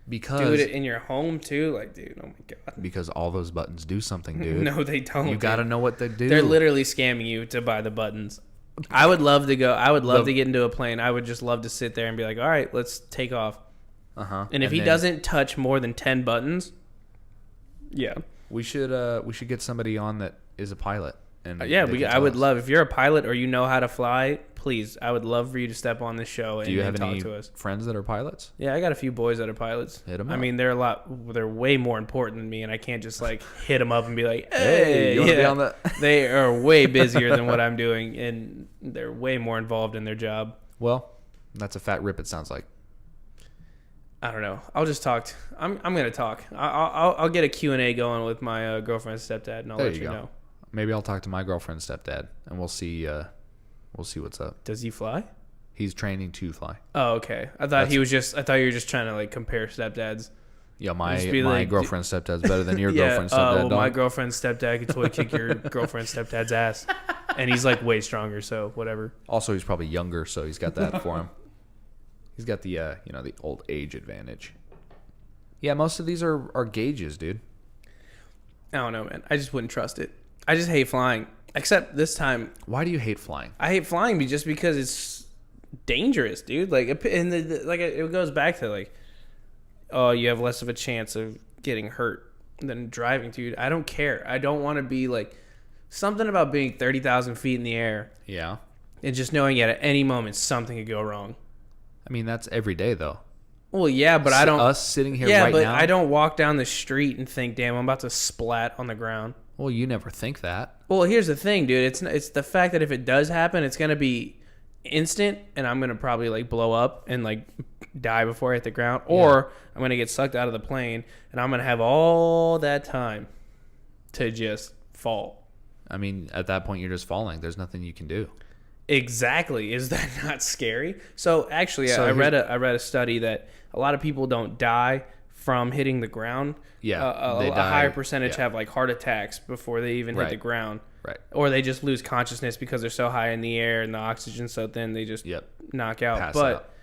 Because
do it in your home too. Like, dude, oh my god.
Because all those buttons do something, dude.
No, they don't.
You got to know what they do.
They're literally scamming you to buy the buttons. I would love to go. I would love to get into a plane. I would just love to sit there and be like, all right, let's take off. And if he doesn't touch more than 10 buttons, yeah.
We should get somebody on that is a pilot. And
I would love, if you're a pilot or you know how to fly, please, I would love for you to step on this show and talk to us.
Friends that are pilots?
Yeah, I got a few boys that are pilots.
Hit them up.
I mean, they're way more important than me, and I can't just like hit them up and be like, hey,
you want to be on the...
They are way busier than what I'm doing, and they're way more involved in their job.
Well, that's a fat rip, it sounds like.
I don't know. I'll just talk. I'm gonna talk. I'll get a Q&A going with my girlfriend's stepdad, and I'll let you know.
Maybe I'll talk to my girlfriend's stepdad, and we'll see what's up.
Does he fly?
He's training to fly.
Oh, okay. I thought you were just trying to like compare stepdads.
Yeah, my girlfriend's stepdad's better than your girlfriend's stepdad.
My girlfriend's stepdad could totally kick your girlfriend's stepdad's ass, and he's like way stronger. So whatever.
Also, he's probably younger, so he's got that for him. He's got the the old age advantage. Yeah, most of these are gauges, dude.
I don't know, man. I just wouldn't trust it. I just hate flying. Except this time.
Why do you hate flying?
I hate flying just because it's dangerous, dude. Like, it goes back to like, oh, you have less of a chance of getting hurt than driving, dude. I don't care. I don't want to be like something about being 30,000 feet in the air.
Yeah.
And just knowing at any moment something could go wrong.
I mean, that's every day though.
Well, yeah, but I don't.
Us sitting here
right
now.
Yeah, but I don't walk down the street and think, damn, I'm about to splat on the ground.
Well, you never think that.
Well, here's the thing, dude. It's the fact that if it does happen, it's gonna be instant, and I'm gonna probably like blow up and like die before I hit the ground, or I'm gonna get sucked out of the plane, and I'm gonna have all that time to just fall.
I mean, at that point, you're just falling. There's nothing you can do.
Exactly. Is that not scary? So actually, I read a study that a lot of people don't die from hitting the ground.
Yeah,
a higher percentage have like heart attacks before they even hit the ground.
Right.
Or they just lose consciousness because they're so high in the air and the oxygen's so thin they just knock out.
Pass
but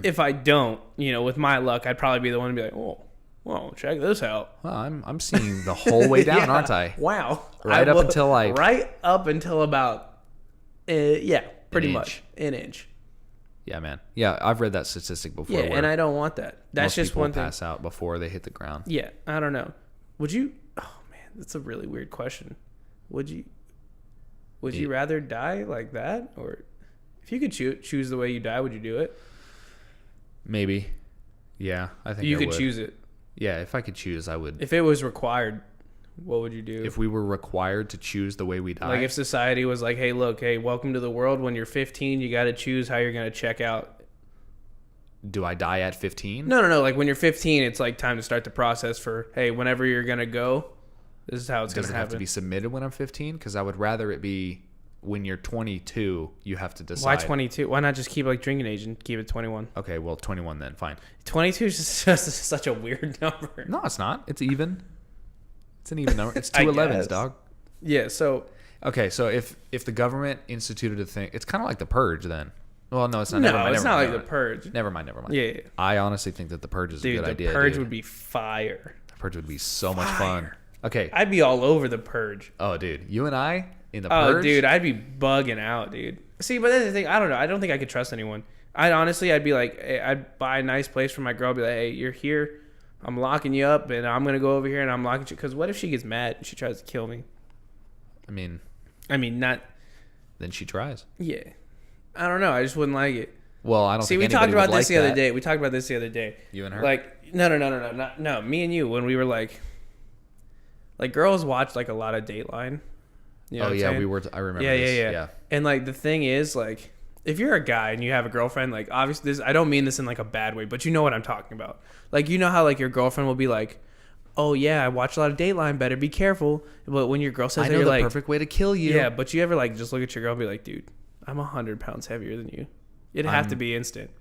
if I don't, with my luck, I'd probably be the one to be like, oh, well, check this out.
Well, I'm seeing the whole way down, aren't I?
Wow.
Right up until
about pretty much an inch.
Yeah, man. Yeah, I've read that statistic before.
Yeah, and I don't want that. That's just one thing.
Pass out before they hit the ground.
Yeah, I don't know. Would you? Oh man, that's a really weird question. Would you rather die like that, or if you could choose the way you die, would you do it?
Maybe. Yeah, I think
you could choose it.
Yeah, if I could choose, I would.
If it was required, what would you do?
If we were required to choose the way we die?
Like if society was like, hey, look, welcome to the world. When you're 15, you got to choose how you're going to check out.
Do I die at 15?
No. Like when you're 15, it's like time to start the process for, hey, whenever you're going to go, this is how it's going to happen.
Does it have to be submitted when I'm 15? Because I would rather it be when you're 22, you have to decide.
Why 22? Why not just keep like drinking age and keep it 21?
Okay, well, 21 then, fine.
22 is just such a weird number.
No, it's not. It's even. It's an even number. It's 2 11s, dog.
Yeah, so...
Okay, so if the government instituted a thing... It's kind of like the Purge, then. Well, no, it's not.
No, it's not like the Purge.
Never mind.
Yeah.
I honestly think that the Purge is a good idea,
the Purge would be fire.
The Purge would be so much fun. Okay.
I'd be all over the Purge.
Oh, dude. You and I in the Purge?
Oh, dude, I'd be bugging out, dude. See, but that's the thing. I don't know. I don't think I could trust anyone. I'd be like... I'd buy a nice place for my girl. Be like, hey, you're here. I'm locking you up, and I'm going to go over here, and I'm locking you. Because what if she gets mad and she tries to kill me?
I mean,
not...
Then she tries.
Yeah. I don't know. I just wouldn't like it.
Well, I don't think
we talked about this the other day. We talked about this the other day.
You and her?
Like, no. Me and you, when we were like girls watch like a lot of Dateline. You know
Oh
what I'm
yeah,
saying?
we were. I remember.
Yeah,
this.
yeah. And like the thing is, like, if you're a guy and you have a girlfriend, like obviously this, I don't mean this in like a bad way, but you know what I'm talking about. Like, you know how like your girlfriend will be like, "Oh yeah, I watch a lot of Dateline. Better be careful." But when your girl says
I
that,
know
you're
the
like,
perfect way to kill you.
yeah. But you ever like just look at your girl and be like, "Dude, I'm 100 pounds heavier than you." It'd have to be instant.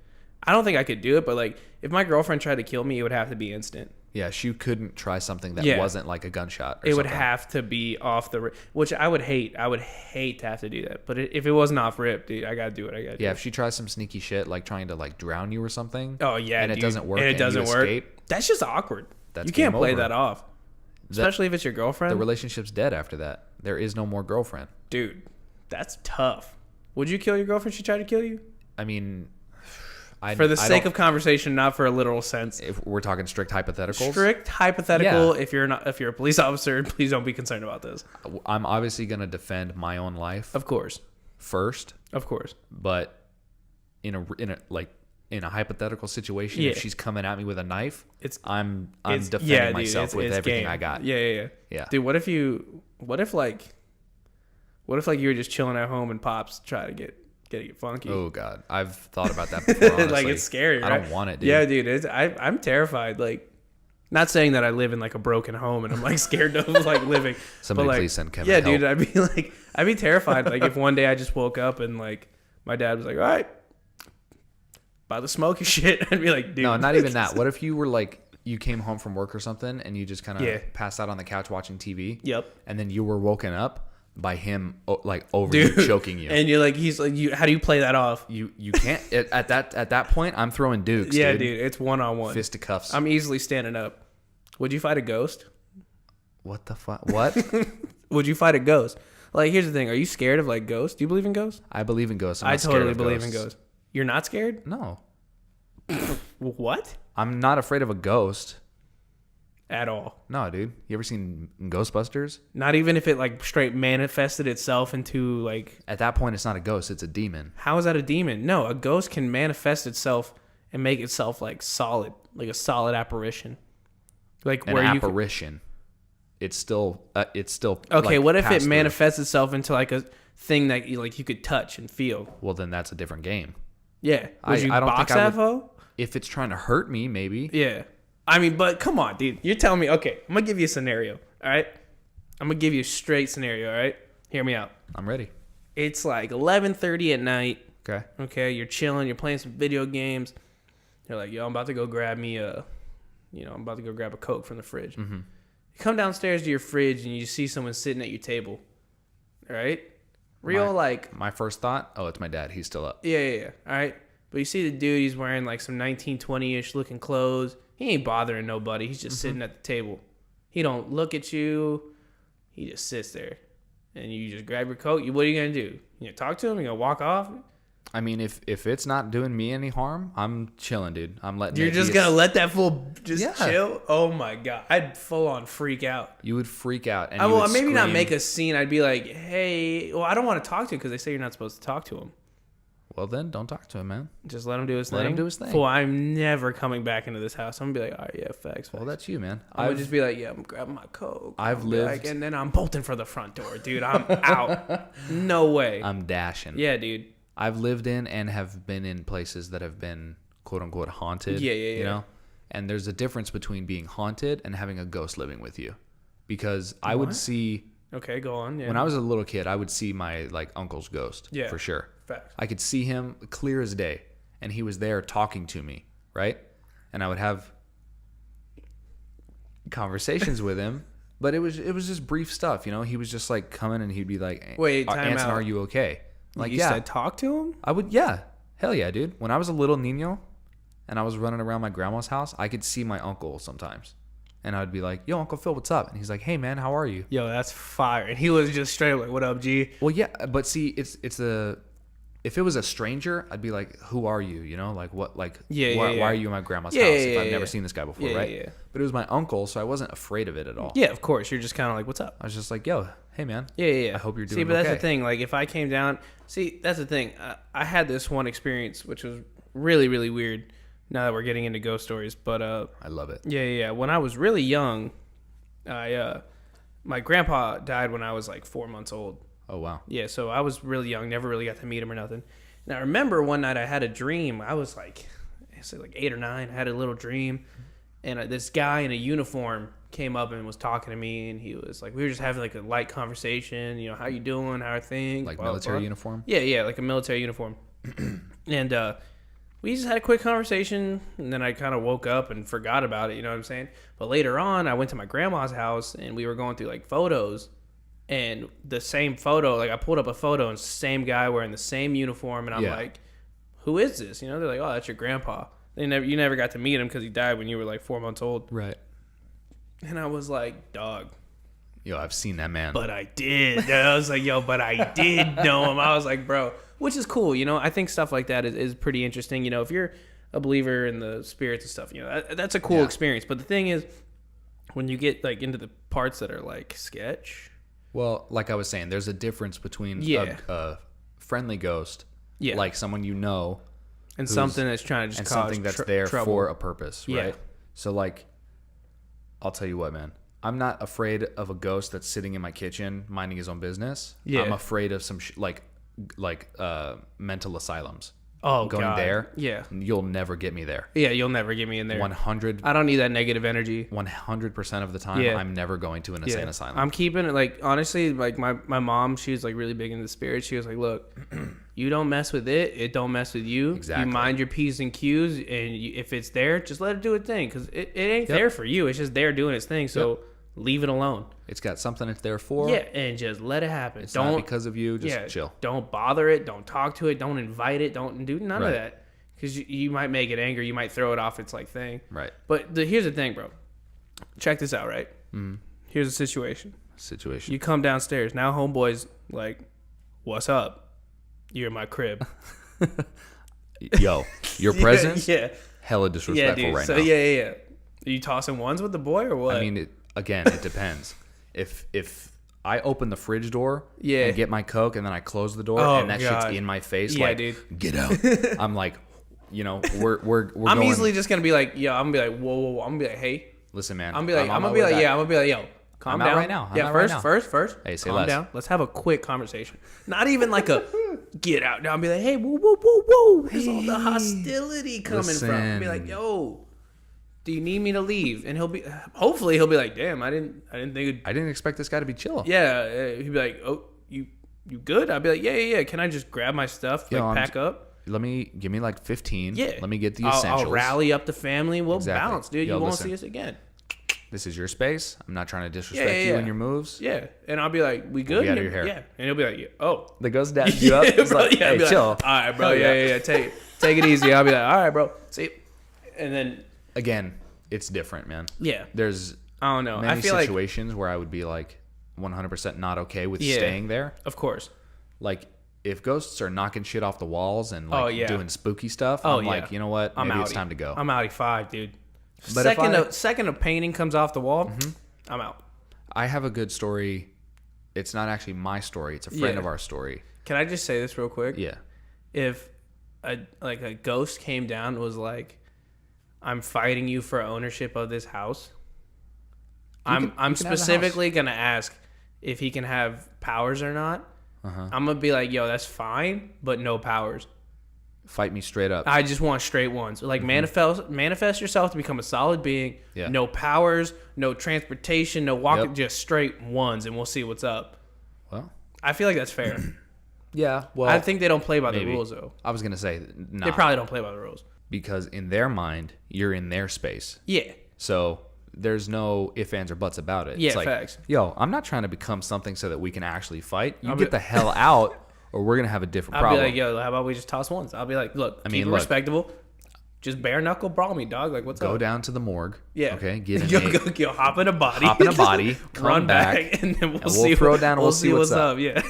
I don't think I could do it, but like if my girlfriend tried to kill me, it would have to be instant.
Yeah, she couldn't try something that
Yeah.
wasn't like a gunshot. Or
It would
something.
have to be off the rip, which I would hate. I would hate to have to do that. But if it wasn't off rip, dude, I gotta do it.
Yeah, if she tries some sneaky shit like trying to like drown you or something.
Oh yeah,
and
dude.
it doesn't work.
And it doesn't
you
work.
Escape,
That's just awkward.
That's
You can't
game
play
over.
that off, especially if it's your girlfriend.
The relationship's dead after that. There is no more girlfriend.
Dude, that's tough. Would you kill your girlfriend if she tried to kill you?
I mean,
For the sake of conversation, not for a literal sense.
if we're talking strict hypotheticals,
Strict hypothetical.
Yeah.
If you're a police officer, please don't be concerned about this.
I'm obviously gonna defend my own life
Of course,
first,
of course.
but in a hypothetical situation,
Yeah.
if she's coming at me with a knife,
It's
I'm
it's
defending
yeah, dude,
myself with
it's
everything
game.
I got.
Yeah.
Yeah.
Dude, what if you were just chilling at home and pops try to get funky?
Oh God, I've thought about that before. Honestly.
Like it's scary.
I
Right?
don't want it, dude.
Yeah, dude. I'm terrified. Like, not saying that I live in like a broken home and I'm like scared of like living.
Somebody
but, like,
please send Kevin
yeah,
help.
dude. I'd be terrified. Like if one day I just woke up and like my dad was like, "All right, by the smoke your shit," I'd be like, "Dude,
No, not even that. What if you were like, you came home from work or something and you just kind of
Yeah.
passed out on the couch watching TV?
Yep.
And then you were woken up by him like over
Dude,
you, choking you.
And you're like, he's like, how do you play that off?
You can't at that point. I'm throwing dukes.
Yeah,
dude.
it's 1-on-1.
Fisticuffs.
I'm easily standing up. Would you fight a ghost?
What the fuck? What?
Would you fight a ghost? Like, here's the thing. Are you scared of like ghosts? Do you believe in ghosts?
I believe in ghosts. I'm
I
not scared
totally
of
believe in
ghosts.
ghosts. You're not scared?
No,
What?
I'm not afraid of a ghost.
At all.
No, dude. You ever seen Ghostbusters?
Not even if it like straight manifested itself into like,
At that point, it's not a ghost. It's a demon.
how is that a demon? No, a ghost can manifest itself and make itself like solid, like a solid apparition. Like
An
where you
apparition. It's still.
okay,
like,
what if it
passed through.
manifests itself into like a thing that you could touch and feel?
Well, then that's a different game.
Yeah. Would you
I don't
box
think I
that
would-
foe?
If it's trying to hurt me, maybe.
Yeah. I mean, but come on, dude. You're telling me, okay, I'm going to give you a scenario, all right? I'm going to give you a straight scenario, all right? Hear me out.
I'm ready.
It's like 11:30 at night,
Okay.
okay? You're chilling, you're playing some video games. You're like, yo, I'm about to go grab a Coke from the fridge.
Mm-hmm.
You come downstairs to your fridge and you see someone sitting at your table, all right?
My first thought, oh, it's my dad. He's still up.
Yeah. All right. But you see the dude, he's wearing like some 1920-ish looking clothes. He ain't bothering nobody. He's just sitting at the table. He don't look at you. He just sits there. And you just grab your coat. What are you going to do? You gonna talk to him? You going to walk off?
I mean, if it's not doing me any harm, I'm chilling, dude. I'm letting.
You're
it
just
be
going to let that fool just
Yeah.
chill? Oh, my God. I'd full on freak out.
You would freak out. And
I
you
will
would
maybe not
scream.
make a scene. I'd be like, hey, well, I don't want to talk to you because they say you're not supposed to talk to him.
Well, then don't talk to him, man.
Just let him do his thing.
Let him do his thing.
Fool, I'm never coming back into this house. I'm going to be like, all right, yeah, facts.
Well, that's you, man.
I would just be like, yeah, I'm grabbing my Coke.
I've
I'll be
lived-
like, and then I'm bolting for the front door, dude. I'm out. No way.
I'm dashing.
Yeah, dude.
I've lived in and have been in places that have been quote unquote haunted.
Yeah.
You know, and there's a difference between being haunted and having a ghost living with you, because I would
What?
see
Okay, go on. Yeah.
when I was a little kid, I would see my like uncle's ghost.
Yeah.
For sure.
Facts.
I could see him clear as day, and he was there talking to me, right? And I would have conversations with him, but it was just brief stuff, you know. He was just like coming, and he'd be like,
Wait, time
Anson,
out.
are you okay?" Like,
you
yeah,
said talk to him?
I would. Yeah, hell yeah, dude. When I was a little niño, and I was running around my grandma's house, I could see my uncle sometimes, and I would be like, "Yo, Uncle Phil, what's up?" And he's like, "Hey, man, how are you?"
Yo, that's fire. And he was just straight up like, what up, G?
Well, yeah, but see, if it was a stranger, I'd be like, "Who are you?" You know, like what, like
Yeah,
why,
yeah.
why are you in my grandma's
Yeah,
house
yeah,
if
yeah,
I've never
yeah.
seen this guy before,
Yeah,
right?
yeah.
But it was my uncle, so I wasn't afraid of it at all.
Yeah, of course. You're just kind of like, what's up?
I was just like, "Yo, hey, man."
Yeah.
I hope you're
See,
doing
but that's the
okay.
thing. Like, if I came down, that's the thing. I had this one experience, which was really, really weird. Now that we're getting into ghost stories, but
I love it.
yeah. When I was really young, my my grandpa died when I was like 4 months old.
Oh, wow.
Yeah, so I was really young, never really got to meet him or nothing. And I remember one night I had a dream. I was like, I said like 8 or 9. I had a little dream, and this guy in a uniform came up and was talking to me, and he was like, we were just having like a light conversation. You know, how you doing? How are things?
Like
blah,
military
blah.
uniform?
Yeah, like a military uniform. And we just had a quick conversation, and then I kind of woke up and forgot about it. You know what I'm saying? But later on, I went to my grandma's house, and we were going through like photos. And the same photo, like I pulled up a photo and it's the same guy wearing the same uniform. And I'm like, who is this? You know, they're like, oh, that's your grandpa. You never got to meet him because he died when you were like 4 months old.
Right.
And I was like, dog.
Yo, I've seen that man.
But I did. I was like, yo, but I did know him. I was like, bro, which is cool. You know, I think stuff like that is pretty interesting. You know, if you're a believer in the spirits and stuff, you know, that's a cool experience. But the thing is, when you get like into the parts that are like sketch.
Well, like I was saying, there's a difference between a friendly ghost, like someone you know,
and something that's trying to just
and
cause
something that's there
trouble.
for a purpose, right? So, like, I'll tell you what, man. I'm not afraid of a ghost that's sitting in my kitchen minding his own business. Yeah. I'm afraid of some mental asylums.
Oh,
going
God.
there.
Yeah.
You'll never get me there.
Yeah, you'll never get me in there.
100.
I don't need that negative energy.
100% of the time, I'm never going to an insane asylum.
I'm keeping it, like, honestly, like, my mom, she was, like, really big into the spirit. She was like, look, you don't mess with it. It don't mess with you.
Exactly.
You mind your P's and Q's, and if it's there, just let it do its thing, because it ain't there for you. It's just there doing its thing, so leave it alone.
It's got something it's there for.
Yeah, and just let it happen.
It's not because of you. Just chill.
Don't bother it. Don't talk to it. Don't invite it. Don't do none of that. Because you might make it angry. You might throw it off its like thing.
Right.
But here's the thing, bro. Check this out, right? Mm-hmm. Here's the situation. You come downstairs. Now homeboy's like, what's up? You're in my crib.
Yo, your presence?
Yeah.
Hella disrespectful right now.
So, yeah. Are you tossing ones with the boy or what?
I mean, it depends. If I open the fridge door and get my Coke and then I close the door and that shit's in my face, like, dude. Get out. I'm like, you know, we're
I'm
going,
easily just gonna be like, yo, I'm gonna be like, whoa. I'm gonna be like, hey,
listen, man.
I'm gonna be like, yo, calm down
right now.
First.
Hey, say
calm
less.
down. Let's have a quick conversation. Not even like a get out. I'll be like, hey, whoa. Where's all the hostility coming from? I'll be like, yo, do you need me to leave? And hopefully he'll be like, damn, I didn't think
I didn't expect this guy to be chill.
Yeah, he'd be like, oh, you good? I'd be like, yeah. Can I just grab my stuff, pack up?
Give me like 15.
Yeah.
Let me get the essentials.
I'll rally up the family. We'll bounce, dude. You won't see us again.
This is your space. I'm not trying to disrespect you and your moves.
Yeah. And I'll be like, we good?
Get out of your hair.
Yeah. And he'll be like, oh.
The ghost daps you up. It's like, hey, chill.
Like, all right, bro. Yeah. Take it easy. I'll be like, all right, bro. See. And then.
Again, it's different, man.
Yeah.
There's
I don't know.
many situations where I would be like 100% not okay with staying there.
Of course.
Like, if ghosts are knocking shit off the walls and like doing spooky stuff, I'm like, you know what? Maybe it's time to go.
I'm outie 5, dude.
But
second a painting comes off the wall, I'm out.
I have a good story. It's not actually my story. It's a friend of our story.
Can I just say this real quick?
Yeah.
If a ghost came down and was like, I'm fighting you for ownership of this house, I'm specifically going to ask if he can have powers or not. I'm going to be like, yo, that's fine, but no powers.
Fight me straight up.
I just want straight ones. Like, manifest yourself to become a solid being.
Yeah.
No powers, no transportation, no walking, just straight ones, and we'll see what's up.
Well,
I feel like that's fair.
Yeah. Well,
I think they don't play by the rules, though.
I was going to say, no.
They probably don't play by the rules.
Because in their mind, you're in their space.
Yeah.
So there's no ifs, ands, or buts about it.
Yeah,
it's like,
facts.
Yo, I'm not trying to become something so that we can actually fight. You get the hell out, or we're going to have a different problem.
I'll be like, yo, how about we just toss ones? I'll be like, look, keep it respectable. Just bare knuckle brawl me, dog. Like, what's up?
Go down to the morgue.
Yeah.
Okay. Get in
yo, hop in a body.
Run back,
and then we'll
throw down. And we'll see what's up.
Yeah.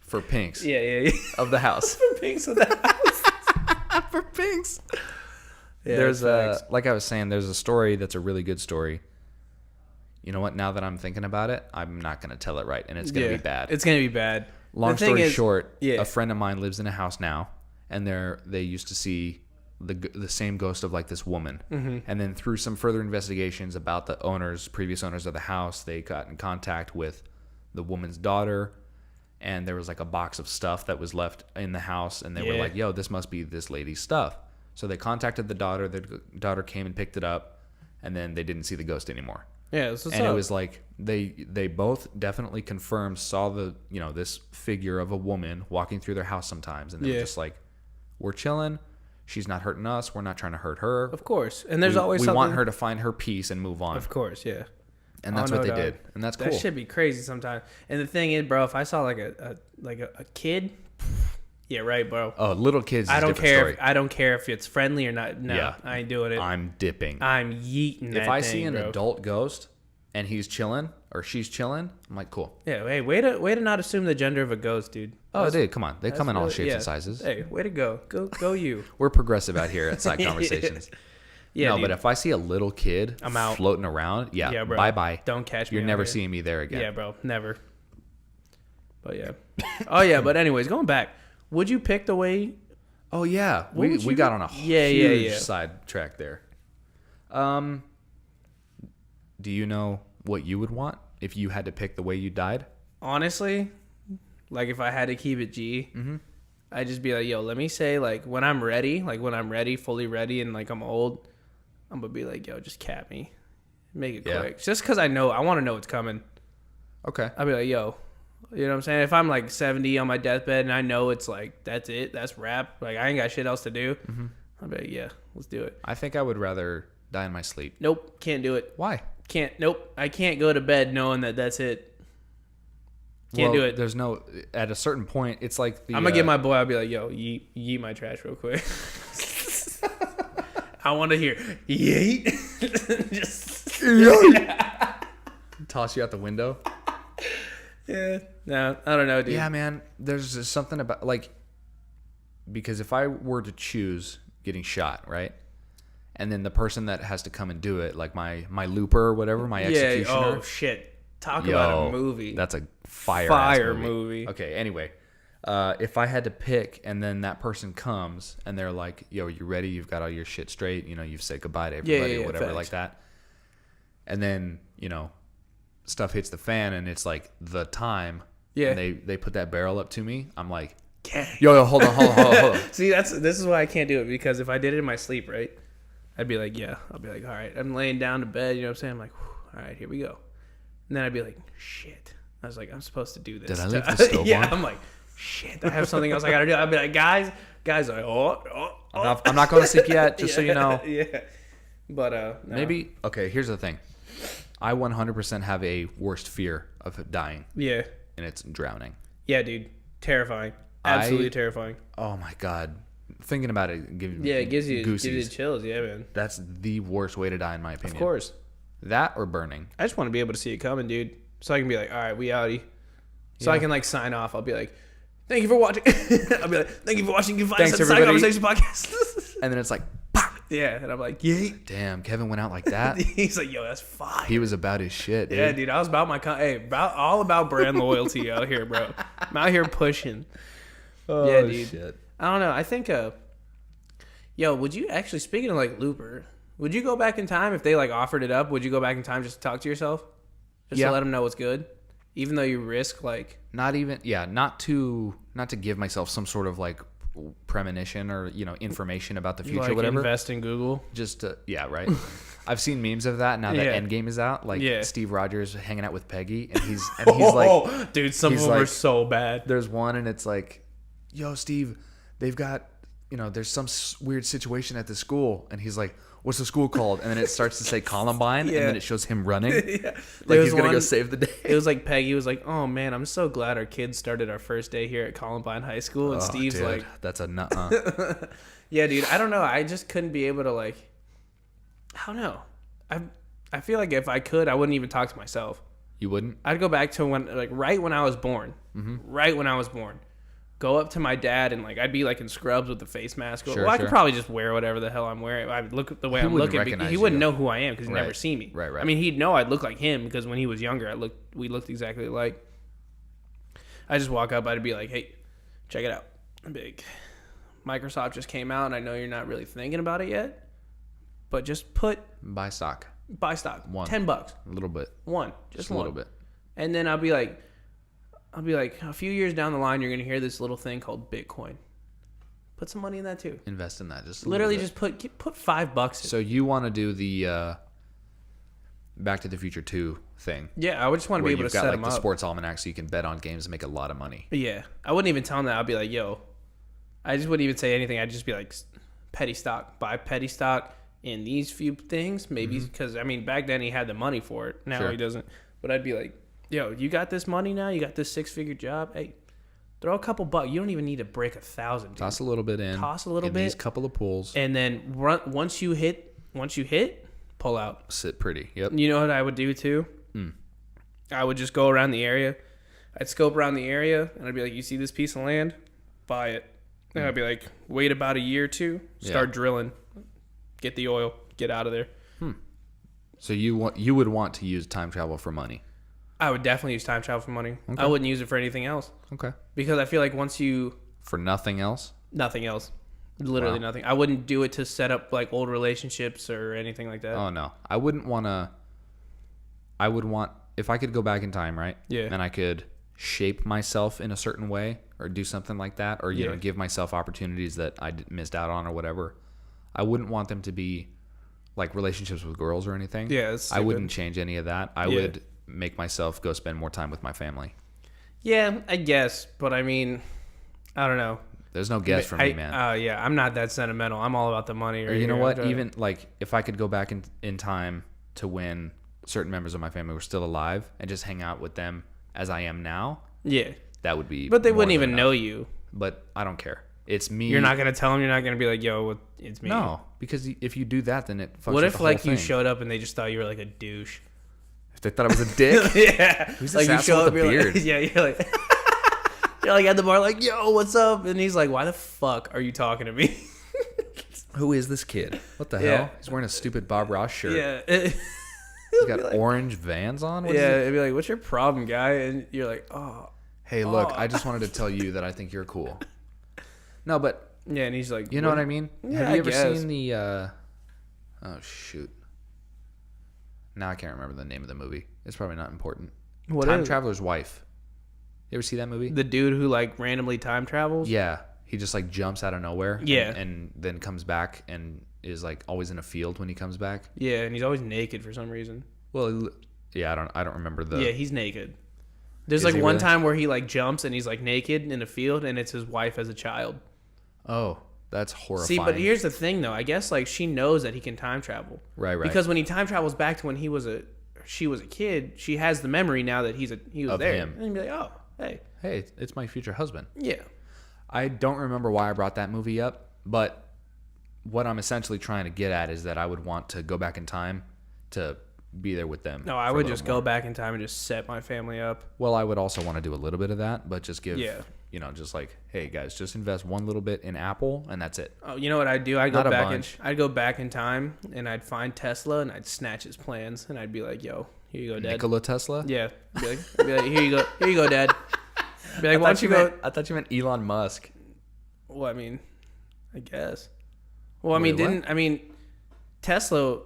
For pinks.
Yeah.
Of the house.
For pinks of the house.
For pinks.
Yeah,
there's like I was saying, there's a story that's a really good story. You know what? Now that I'm thinking about it, I'm not going to tell it right, and it's going to be bad.
It's going to be bad.
Long story short, a friend of mine lives in a house now, and they used to see the same ghost of like this woman.
Mm-hmm.
And then through some further investigations about the previous owners of the house, they got in contact with the woman's daughter, and there was like a box of stuff that was left in the house, and they were like, yo, this must be this lady's stuff. So they contacted the daughter. The daughter came and picked it up, and then they didn't see the ghost anymore.
Yeah, this
and it was like they both definitely confirmed saw this figure of a woman walking through their house sometimes, and they were just like, we're chilling. She's not hurting us. We're not trying to hurt her.
Of course. And there's always
we
something...
want her to find her peace and move on.
Of course, yeah.
And that's what they did. And that's cool.
That should be crazy sometimes. And the thing is, bro, if I saw like a kid, yeah, right, bro.
Oh, little kids.
I don't care. I don't care if it's friendly or not. No,
yeah.
I ain't doing it.
I'm dipping.
I'm yeeting that
If I
thing,
see an
bro.
adult ghost and he's chilling or she's chilling, I'm like, cool.
Yeah, hey, way to not assume the gender of a ghost, dude.
Oh, dude, come on. They come in all
really,
shapes and sizes.
Hey, way to go. Go you.
We're progressive out here at Side Conversations.
Yeah,
no,
dude.
but if I see a little kid
I'm out.
floating around, yeah,
bro.
bye-bye.
Don't catch me.
You're never
here.
seeing me there again.
Yeah, bro, never. But yeah. Oh yeah, but anyways, going back, would you pick the way?
Oh yeah,
What would
we
you
got
do?
on a
Yeah,
huge side track there. Do you know what you would want if you had to pick the way you died?
Honestly, like if I had to keep it G, I'd just be like, yo, let me say like when I'm ready, fully ready, and like I'm old, I'm gonna be like, yo, just cap me, make it quick, just because I want to know what's coming.
Okay.
I'll be like, yo, you know what I'm saying? If I'm like 70 on my deathbed and I know it's like that's it, that's wrap, like I ain't got shit else to do, I'll be like, yeah, let's do it.
I think I would rather die in my sleep.
Nope, can't do it.
Why?
I can't go to bed knowing that that's it. Can't do it.
There's no, at a certain point, it's like the...
I'm going to get my boy, I'll be like, yo, yeet my trash real quick. I want to hear, yeet. Just...
Toss you out the window?
Yeah. No, I don't know, dude.
Yeah, man. There's just something about, like... Because if I were to choose getting shot, right? And then the person that has to come and do it, like my looper or whatever, my executioner.
Oh, shit. Talk about a movie.
That's a fire
movie.
Okay, anyway. If I had to pick and then that person comes and they're like, yo, you ready? You've got all your shit straight. You know, you've said goodbye to everybody or whatever like that. And then, you know, stuff hits the fan and it's like the time.
Yeah.
And they put that barrel up to me. I'm like,
Gang.
yo, hold on.
See, this is why I can't do it, because if I did it in my sleep, right, I'd be like, yeah. I'll be like, all right, I'm laying down to bed. You know what I'm saying? I'm like, all right, here we go. And then I'd be like, shit. I was like, I'm supposed to do this.
Did I leave the stove
Yeah,
on?
I'm like, shit, I have something else I got to do. I'd be like, guys are like,
I'm not going to sleep yet, just so you know.
Yeah. But, no.
Maybe, okay, here's the thing. I 100% have a worst fear of dying.
Yeah.
And it's drowning.
Yeah, dude. Terrifying. Absolutely terrifying.
Oh, my God. Thinking about it gives me
it gives you
goosies.
chills. Yeah, man.
That's the worst way to die, in my opinion.
Of course.
That or burning.
I just want to be able to see it coming, dude. So I can be like, all right, we outie. So I can like sign off. I'll be like, thank you for watching. I'll be like, thank you for watching. You can find us at the Side Conversations podcast.
And then it's like, pop.
Yeah. And I'm like, yay.
Damn, Kevin went out like that.
He's like, yo, that's fire.
He was about his shit, dude.
Yeah, dude. I was about my all about brand loyalty out here, bro. I'm out here pushing.
Oh,
yeah, dude.
Shit.
I don't know. I think, yo, would you actually, speaking of like Looper, would you go back in time if they like offered it up? Would you go back in time just to talk to yourself? Just to let them know what's good? Even though you risk like...
Not to give myself some sort of like premonition or, you know, information about the future
like
or whatever.
Invest in Google.
Just to, yeah, right. I've seen memes of that now that Endgame is out. Like Steve Rogers hanging out with Peggy and he's like...
Dude, some of them are so bad.
There's one and it's like, yo, Steve, they've got, you know, there's some weird situation at the school. And he's like, what's the school called? And then it starts to say Columbine, and then it shows him running. Like he's going to go save the day.
It was like Peggy was like, oh, man, I'm so glad our kids started our first day here at Columbine High School. And Steve's
dude,
like...
That's a nuh-uh.
Yeah, dude, I don't know. I just couldn't be able to, like... I don't know. I feel like if I could, I wouldn't even talk to myself.
You wouldn't?
I'd go back to when, like, right when I was born. Mm-hmm. Right when I was born. Go up to my dad and like I'd be like in scrubs with the face mask. Well, I could probably just wear whatever the hell I'm wearing. I would look the way I'm looking. He wouldn't know who I am because he'd never see me.
Right.
I mean, he'd know I'd look like him because when he was younger, we looked exactly alike. I just walk up. I'd be like, "Hey, check it out." I'd be like, Microsoft just came out, and I know you're not really thinking about it yet, but just
Buy stock.
buy stock.
One.
$10.
A little bit.
Just
a
one.
little bit.
And then I'll be like, a few years down the line, you're gonna hear this little thing called Bitcoin. Put some money in that too.
Invest in that. Just
Literally, just put $5 in.
So you want to do the Back to the Future 2 thing?
Yeah, I would just want to be able to set
you've got
them
like the
up.
sports almanac, so you can bet on games and make a lot of money.
Yeah, I wouldn't even tell him that. I'd be like, yo, I just wouldn't even say anything. I'd just be like, petty stock. Buy petty stock in these few things, maybe, because I mean, back then he had the money for it. Now he doesn't. But I'd be like, yo, you got this money now. You got this 6-figure job. Hey, throw a couple bucks. You don't even need to break 1,000.
Toss a little bit in.
Toss a little bit.
These couple of pools.
And then once you hit, pull out.
Sit pretty. Yep.
You know what I would do too? I would just go around the area. I'd scope around the area, and I'd be like, you see this piece of land? Buy it. And I'd be like, wait about a year or two, start drilling, get the oil, get out of there.
So you would want to use time travel for money?
I would definitely use time travel for money.
Okay.
I wouldn't use it for anything else.
Okay.
Because I feel like once you...
For nothing else?
Nothing else. Literally nothing. I wouldn't do it to set up like old relationships or anything like that.
Oh, no. I wouldn't want to... I would want... If I could go back in time, right?
Yeah.
And I could shape myself in a certain way or do something like that, or, you know, give myself opportunities that I missed out on or whatever. I wouldn't want them to be like relationships with girls or anything.
Yeah, that's
I
stupid.
wouldn't change any of that. I would make myself go spend more time with my family.
Yeah, I guess. But I mean, I don't know.
There's no guess for me, man.
Yeah, I'm not that sentimental. I'm all about the money.
Or you know what? Even like if I could go back in time to when certain members of my family were still alive and just hang out with them as I am now, that would be.
But they
more
wouldn't
than
even
enough.
know you.
But I don't care. It's me.
You're not gonna tell them. You're not gonna be like, "Yo, it's me."
No, because if you do that, then it fucks
What
with
if
the whole
like you
thing.
showed up and they just thought you were like a douche?
If they thought I was a dick?
Yeah.
Who's this
Like you
asshole
show
with
up,
a
you're
beard?
like, yeah, you're like, you're like at the bar, like, "Yo, what's up?" And he's like, "Why the fuck are you talking to me?"
Who is this kid? What the hell? He's wearing a stupid Bob Ross shirt.
Yeah.
He's got orange Vans on. What is
Yeah,
it?
it'd be like, "What's your problem, guy?" And you're like, "Oh."
Hey, look, I just wanted to tell you that I think you're cool. No, but
Yeah, and he's like,
you know what I mean?
Yeah,
Have
I
you ever
guess.
seen the oh shoot. Now I can't remember the name of the movie. It's probably not important.
What
Time
is it?
Traveler's Wife. You ever see that movie?
The dude who like randomly time travels?
Yeah. He just like jumps out of nowhere.
Yeah.
And then comes back and is like always in a field when he comes back.
Yeah, and he's always naked for some reason.
Well, yeah, I don't remember the.
Yeah, he's naked. There's
Is
like
he
one
really?
time where he like jumps and he's like naked in a field and it's his wife as a child.
Oh, that's horrifying.
See, but here's the thing though. I guess like she knows that he can time travel.
Right.
Because when he time travels back to when she was a kid, she has the memory now that he was
Of
there.
him.
And you'd be like, "Oh, hey."
Hey, it's my future husband.
Yeah.
I don't remember why I brought that movie up, but what I'm essentially trying to get at is that I would want to go back in time to be there with them.
No, I would just go back in time and just set my family up.
Well, I would also want to do a little bit of that, but just give,
Yeah.
you know, just like, hey guys, just invest one little bit in Apple and that's it.
Oh, you know what I'd do? I'd
Not
go
a
back
bunch.
I'd go back in time and I'd find Tesla and I'd snatch his plans and I'd be like, "Yo, here you go, Dad."
Nikola Tesla?
Yeah. I'd be like, here you go, Dad. Be like, "Why don't you go?"
I thought you meant Elon Musk.
Well, I mean, I guess. Well, I mean,
Wait, what?
Tesla,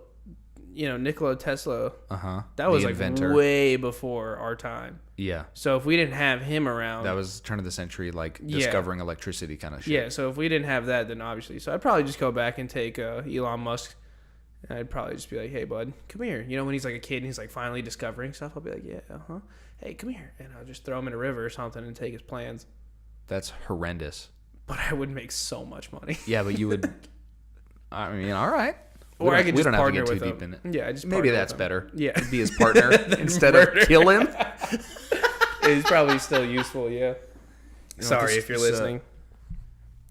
Nikola Tesla,
Uh-huh.
that was
The
like
inventor.
way before our time.
Yeah.
So if we didn't have him around,
That was turn of the century, like
Yeah.
discovering electricity kind of shit.
yeah. So if we didn't have that, then obviously, so I'd probably just go back and take Elon Musk, and I'd probably just be like, "Hey, bud, come here." You know, when he's like a kid and he's like finally discovering stuff, I'll be like, "Yeah, uh-huh. Hey, come here," and I'll just throw him in a river or something and take his plans.
That's horrendous.
But I would make so much money.
Yeah, but you would. I mean, all right.
Or I could
we
just
don't have to
partner
get too
with
deep
him.
in it.
Yeah, I just
Maybe
partner
that's
with him.
better.
Yeah.
Be his partner instead of kill him.
He's probably still useful. Yeah.
know,
Sorry
this
if you're
is,
listening.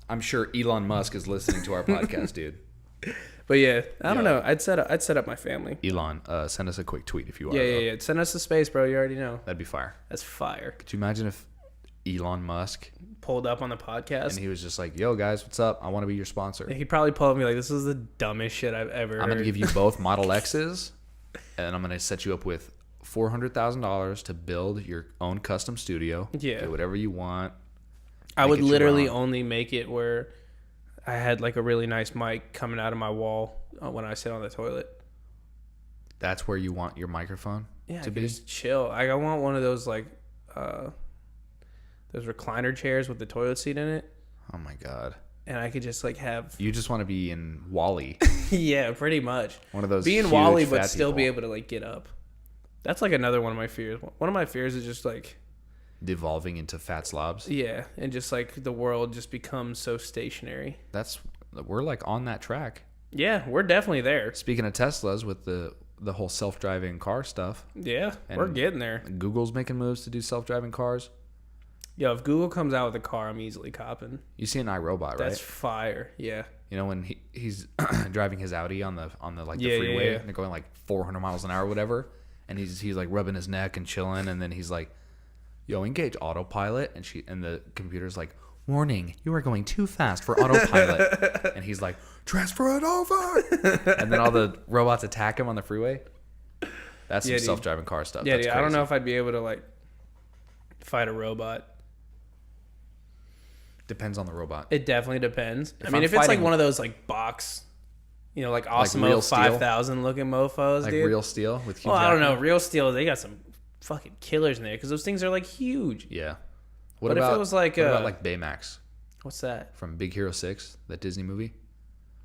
I'm sure Elon Musk is listening to our podcast, dude.
But yeah, I don't know. I'd set up my family.
Elon, send us a quick tweet if you are.
Yeah. Send us to space, bro. You already know.
That'd be fire.
That's fire.
Could you imagine if Elon Musk
Pulled up on the podcast.
and he was just like, "Yo, guys, what's up? I want to be your sponsor.
He'd probably pull up and be like, "This is the dumbest shit I've ever
I'm going
heard."
to give you both Model X's, and I'm going to set you up with $400,000 to build your own custom studio.
Yeah.
Do whatever you want.
I
make
would
it your
literally
own.
only make it where I had like a really nice mic coming out of my wall when I sit on the toilet.
That's where you want your microphone
to be? Just chill. I want one of those like those recliner chairs with the toilet seat in it.
Oh my God.
And I could just like have...
You just want to be in Wall-E.
Yeah, pretty much.
One of those
be in
huge
Wall-E,
fat
but still
people.
be able to like get up. That's like another one of my fears. One of my fears is just like...
Devolving into fat slobs.
Yeah, and just like the world just becomes so stationary.
We're like on that track.
Yeah, we're definitely there.
Speaking of Teslas with the whole self-driving car stuff.
Yeah, we're getting there.
Google's making moves to do self-driving cars.
Yo, if Google comes out with a car, I'm easily copping.
You see an iRobot, right?
That's fire. Yeah.
You know when he's driving his Audi on the freeway and they're going like 400 miles an hour or whatever, and he's like rubbing his neck and chilling, and then he's like, "Yo, engage autopilot," and the computer's like, "Warning, you are going too fast for autopilot," and he's like, "Transfer it over," and then all the robots attack him on the freeway. That's some self-driving car stuff.
Yeah,
That's
dude,
crazy.
I don't know if I'd be able to like fight a robot.
Depends on the robot.
It definitely depends.
If
I mean,
I'm
if it's like
fighting-
one of those like box, like
real
Osmo
steel?
5000 looking mofos,
Like
dude.
real steel with huge.
Well, I don't know.
acting?
Real steel, they got some fucking killers in there because those things are like huge.
Yeah.
What if it was like
what about like Baymax
what's that?
from Big Hero 6, that Disney movie?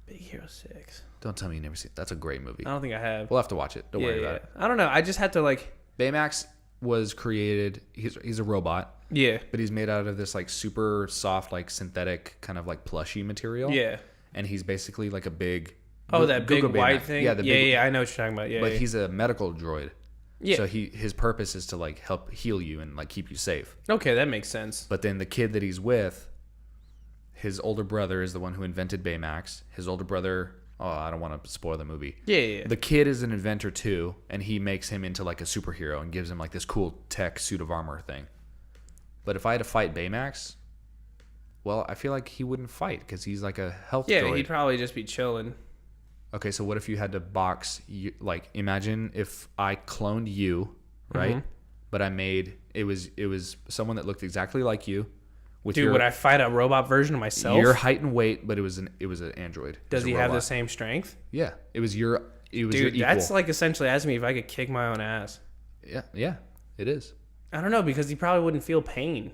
Big Hero 6.
Don't tell me you never seen it. That's a great movie.
I don't think I have.
We'll have to watch it. Don't worry about it.
I don't know. I just had to like.
Baymax was created. He's a robot.
Yeah.
But he's made out of this like super soft, like synthetic kind of like plushy material.
Yeah.
And he's basically like a big.
Oh, that big
Google
white
Baymax.
thing.
Yeah,
Yeah. I know what you're talking about. Yeah.
But
yeah.
he's a medical droid.
Yeah.
So his purpose is to like help heal you and like keep you safe.
Okay, that makes sense.
But then the kid that he's with, his older brother is the one who invented Baymax. His older brother, I don't want to spoil the movie.
Yeah.
The kid is an inventor too, and he makes him into like a superhero and gives him like this cool tech suit of armor thing. But if I had to fight Baymax, well, I feel like he wouldn't fight because he's like a health droid.
Yeah, he'd probably just be chilling.
Okay, so what if you had to box you? Like, imagine if I cloned you, right?
Mm-hmm.
But I made it was someone that looked exactly like you. With
Dude, would I fight a robot version of myself?
your height and weight, but it was an android.
Does he have the
robot.
same strength?
Yeah, it was your
Dude,
equal.
that's like essentially asking me if I could kick my own ass.
yeah, it is.
I don't know because he probably wouldn't feel pain.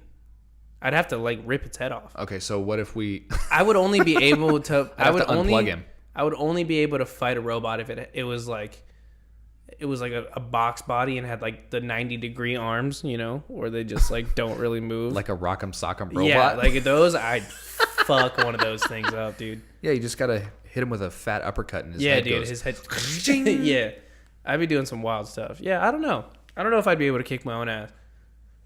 I'd have to like rip its head off.
Okay, so what if we?
I would only be able to.
I would unplug him.
I would only be able to fight a robot if it was like a box body and had like the 90-degree arms, where they just like don't really move.
Like a Rock'em Sock'em robot.
Yeah, like those. I'd fuck one of those things up, dude.
Yeah, you just gotta hit him with a fat uppercut in his
Yeah,
head.
dude,
goes,
his head. Yeah, I'd be doing some wild stuff. Yeah, I don't know. I don't know if I'd be able to kick my own ass.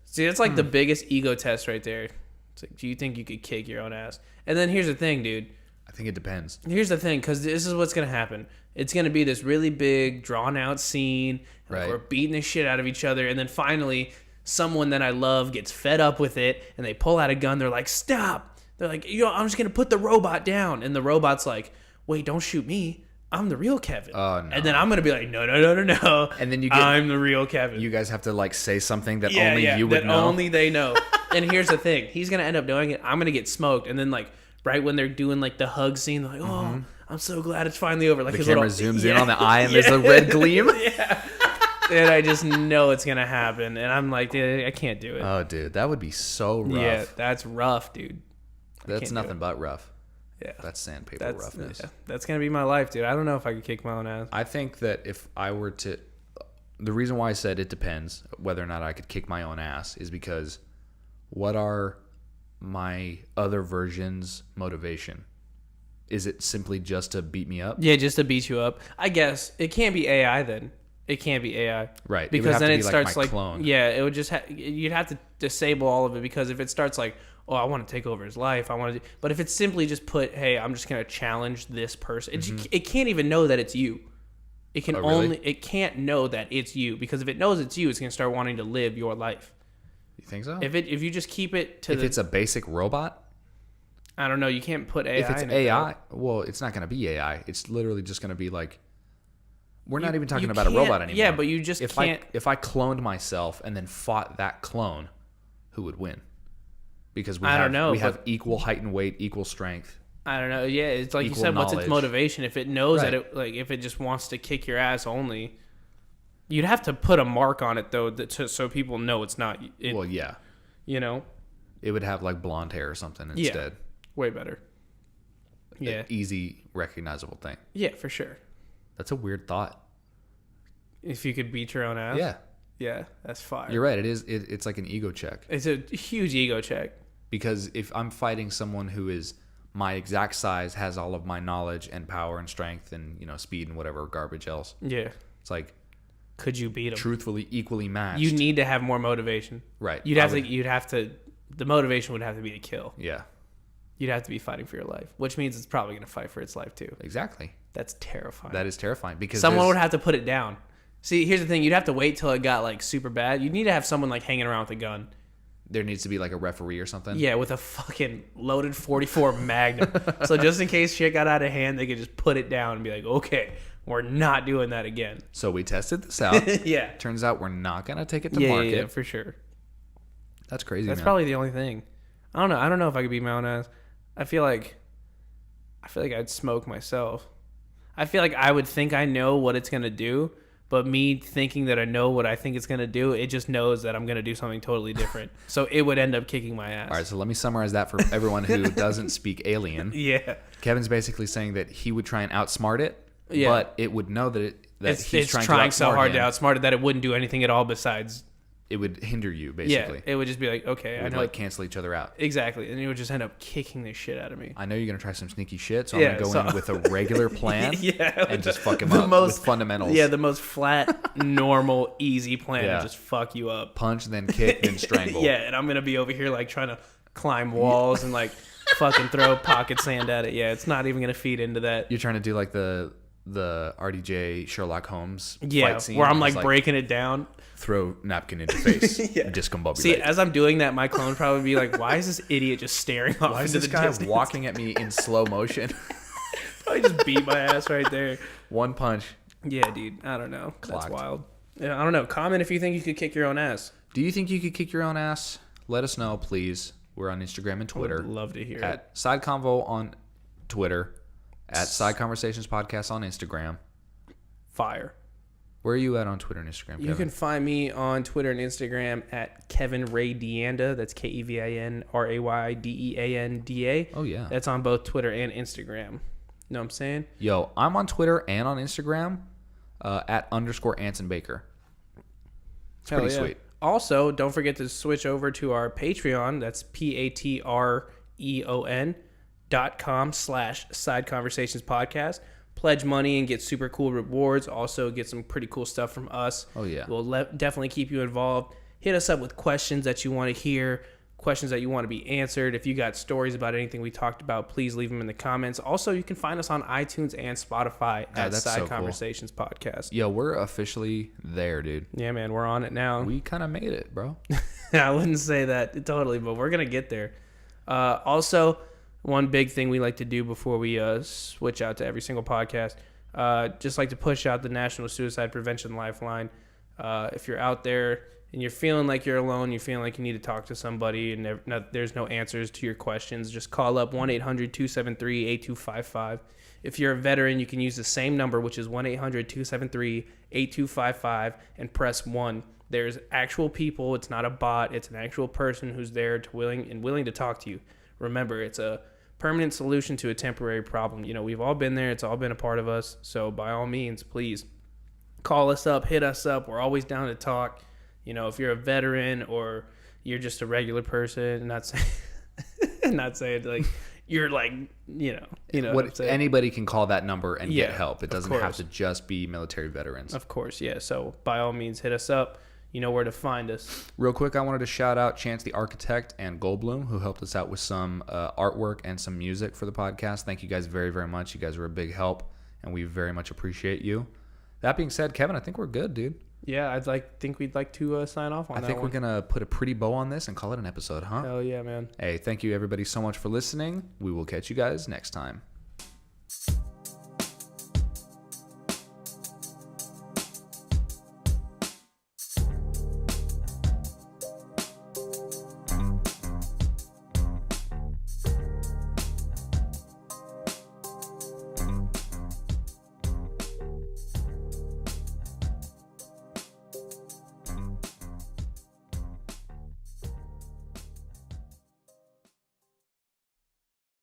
See, that's like the biggest ego test right there. It's like, do you think you could kick your own ass? And then here's the thing, dude.
I think it depends.
Here's the thing, because this is what's going to happen. It's going to be this really big, drawn-out scene. And
Right.
We're beating the shit out of each other. And then finally, someone that I love gets fed up with it. And they pull out a gun. They're like, stop. They're like, I'm just going to put the robot down. And the robot's like, wait, don't shoot me. I'm the real Kevin.
Oh, no.
And then I'm going to be like, no.
And then
I'm the real Kevin.
You guys have to like say something that only you would
that
know.
only they know. And here's the thing. He's going to end up doing it. I'm going to get smoked. And then like, right when they're doing like the hug scene, they're like, oh, I'm so glad it's finally over. Like
The
his
camera
little,
zooms in on the eye and there's a red gleam.
Yeah. And I just know it's going to happen. And I'm like, dude, I can't do it.
Oh, dude, that would be so rough.
Yeah, that's rough, dude.
That's
can't do
nothing
it.
but rough.
Yeah.
That's sandpaper roughness.
Yeah, that's going to be my life, dude. I don't know if I could kick my own ass.
I think that if I were to, the reason why I said it depends whether or not I could kick my own ass is because what are my other versions' motivation? Is it simply just to beat me up?
Yeah, just to beat you up. I guess it can't be AI then. It can't be AI.
Right. It would
Because
have
then
to
it
be like
starts
my
like
clone.
yeah, it would just you'd have to disable all of it because if it starts like, oh, I want to take over his life, I want to but if it's simply just put, hey, I'm just going to challenge this person. It can't even know that it's you. It can
really?
it can't know that it's you because if it knows it's you, it's going to start wanting to live your life.
You think so?
If you just keep it to
it's a basic robot?
I don't know, you can't put AI
If it's
in it,
AI,
though.
well, it's not going to be AI. It's literally just going to be like, we're not even talking
you
about a robot
can't-
anymore.
yeah, but you just can't-
If I cloned myself and then fought that clone, who would win? Because we
I
have,
don't know,
we have
but-
equal height and weight, equal strength.
I don't know. Yeah, it's like you
Equal
said. What's its
knowledge.
motivation? If it knows that
Right.
it like if it just wants to kick your ass only, you'd have to put a mark on it though, so people know it's not.
Well, yeah.
You know.
It would have like blonde hair or something instead.
Way better. Yeah.
Easy, recognizable thing.
Yeah, for sure.
That's a weird thought.
If you could beat your own ass.
Yeah.
Yeah, that's fire.
You're right. It is. It's like an ego check.
It's a huge ego check.
Because if I'm fighting someone who is my exact size, has all of my knowledge and power and strength and, you know, speed and whatever garbage else.
Yeah.
It's like,
could you beat him?
Truthfully, equally matched.
You need to have more motivation.
Right.
You'd have to, the motivation would have to be to kill.
Yeah.
You'd have to be fighting for your life, which means it's probably going to fight for its life too.
Exactly.
That's terrifying.
That is terrifying because
someone would have to put it down. See, here's the thing. You'd have to wait till it got like super bad. You'd need to have someone like hanging around with a gun.
there needs to be like a referee or something.
Yeah, with a fucking loaded 44 Magnum. So just in case shit got out of hand, they could just put it down and be like, okay, we're not doing that again.
So we tested this out.
Yeah.
Turns out we're not going to take it to market.
Yeah, for sure.
That's crazy,
That's
man.
probably the only thing. I don't know if I could beat my own ass. I feel like I'd smoke myself. I feel like I would think I know what it's going to do, but me thinking that I know what I think it's going to do, it just knows that I'm going to do something totally different. So it would end up kicking my ass.
All right, so let me summarize that for everyone who doesn't speak alien.
Yeah.
Kevin's basically saying that he would try and outsmart it,
Yeah.
but it would know that he's
it's
trying
so hard
him.
to outsmart it that it wouldn't do anything at all besides.
It would hinder you, basically.
Yeah, it would just be like, okay,
It
I
would
know.
like cancel each other out.
Exactly. And it would just end up kicking the shit out of me.
I know you're going to try some sneaky shit, so
Yeah,
I'm going to go in with a regular plan
Yeah,
and just fuck him up with fundamentals.
Yeah, the most flat, normal, easy plan
Yeah.
to just fuck you up.
Punch, then kick, then strangle.
Yeah, and I'm going to be over here like trying to climb walls and like fucking throw pocket sand at it. Yeah, it's not even going to feed into that.
You're trying to do like the RDJ Sherlock Holmes
Yeah,
fight scene.
where I'm
It's
like breaking it down.
throw napkin into face.
Yeah.
Discombobulate.
See, as I'm doing that, my clone probably be like, why is this idiot just staring off
Why is
into
this
the
guy
distance?
walking at me in slow motion?
Probably just beat my ass right there.
One punch.
Yeah, dude. I don't know.
Clocked.
That's wild. Yeah, I don't know. Comment if you think you could kick your own ass.
Do you think you could kick your own ass? Let us know, please. We're on Instagram and Twitter.
Would love to hear it.
At SideConvo on Twitter. At SideConversations Podcast on Instagram.
Fire.
Where are you at on Twitter and Instagram, Kevin?
You can find me on Twitter and Instagram at Kevin Ray Deanda. That's KevinRayDeanda.
Oh, yeah.
That's on both Twitter and Instagram. Know what I'm saying?
Yo, I'm on Twitter and on Instagram at _Anson Baker. It's
Hell
pretty
yeah.
sweet.
Also, don't forget to switch over to our Patreon. That's patreon.com/SideConversations podcast. Pledge money and get super cool rewards. Also get some pretty cool stuff from us.
Oh, yeah.
We'll definitely keep you involved. Hit us up with questions that you want to hear, questions that you want to be answered. If you got stories about anything we talked about, please leave them in the comments. Also, you can find us on iTunes and Spotify at
that's
Side
so cool.
Conversations Podcast.
Yo, we're officially there, dude.
Yeah, man, we're on it now.
We kind of made it, bro.
I wouldn't say that totally, but we're going to get there. Also, one big thing we like to do before we switch out to every single podcast, just like to push out the National Suicide Prevention Lifeline. If you're out there and you're feeling like you're alone, you're feeling like you need to talk to somebody and there's no answers to your questions, just call up 1-800-273-8255. If you're a veteran, you can use the same number, which is 1-800-273-8255, and press 1. There's actual people. It's not a bot. It's an actual person who's there to willing to talk to you. Remember, it's a permanent solution to a temporary problem. You know, we've all been there. It's all been a part of us. So by all means, please call us up, hit us up. We're always down to talk. You know, if you're a veteran or you're just a regular person, not saying like you're like, you know what I'm saying.
Anybody can call that number and get help. It doesn't have
course.
to just be military veterans.
Of course, yeah. So by all means, hit us up. You know where to find us.
Real quick, I wanted to shout out Chance the Architect and Goldblum, who helped us out with some artwork and some music for the podcast. Thank you guys very, very much. You guys were a big help, and we very much appreciate you. That being said, Kevin, I think we're good, dude.
Yeah, think we'd like to sign off on that.
I think we're going to put a pretty bow on this and call it an episode, huh?
Hell yeah, man.
Hey, thank you everybody so much for listening. We will catch you guys next time.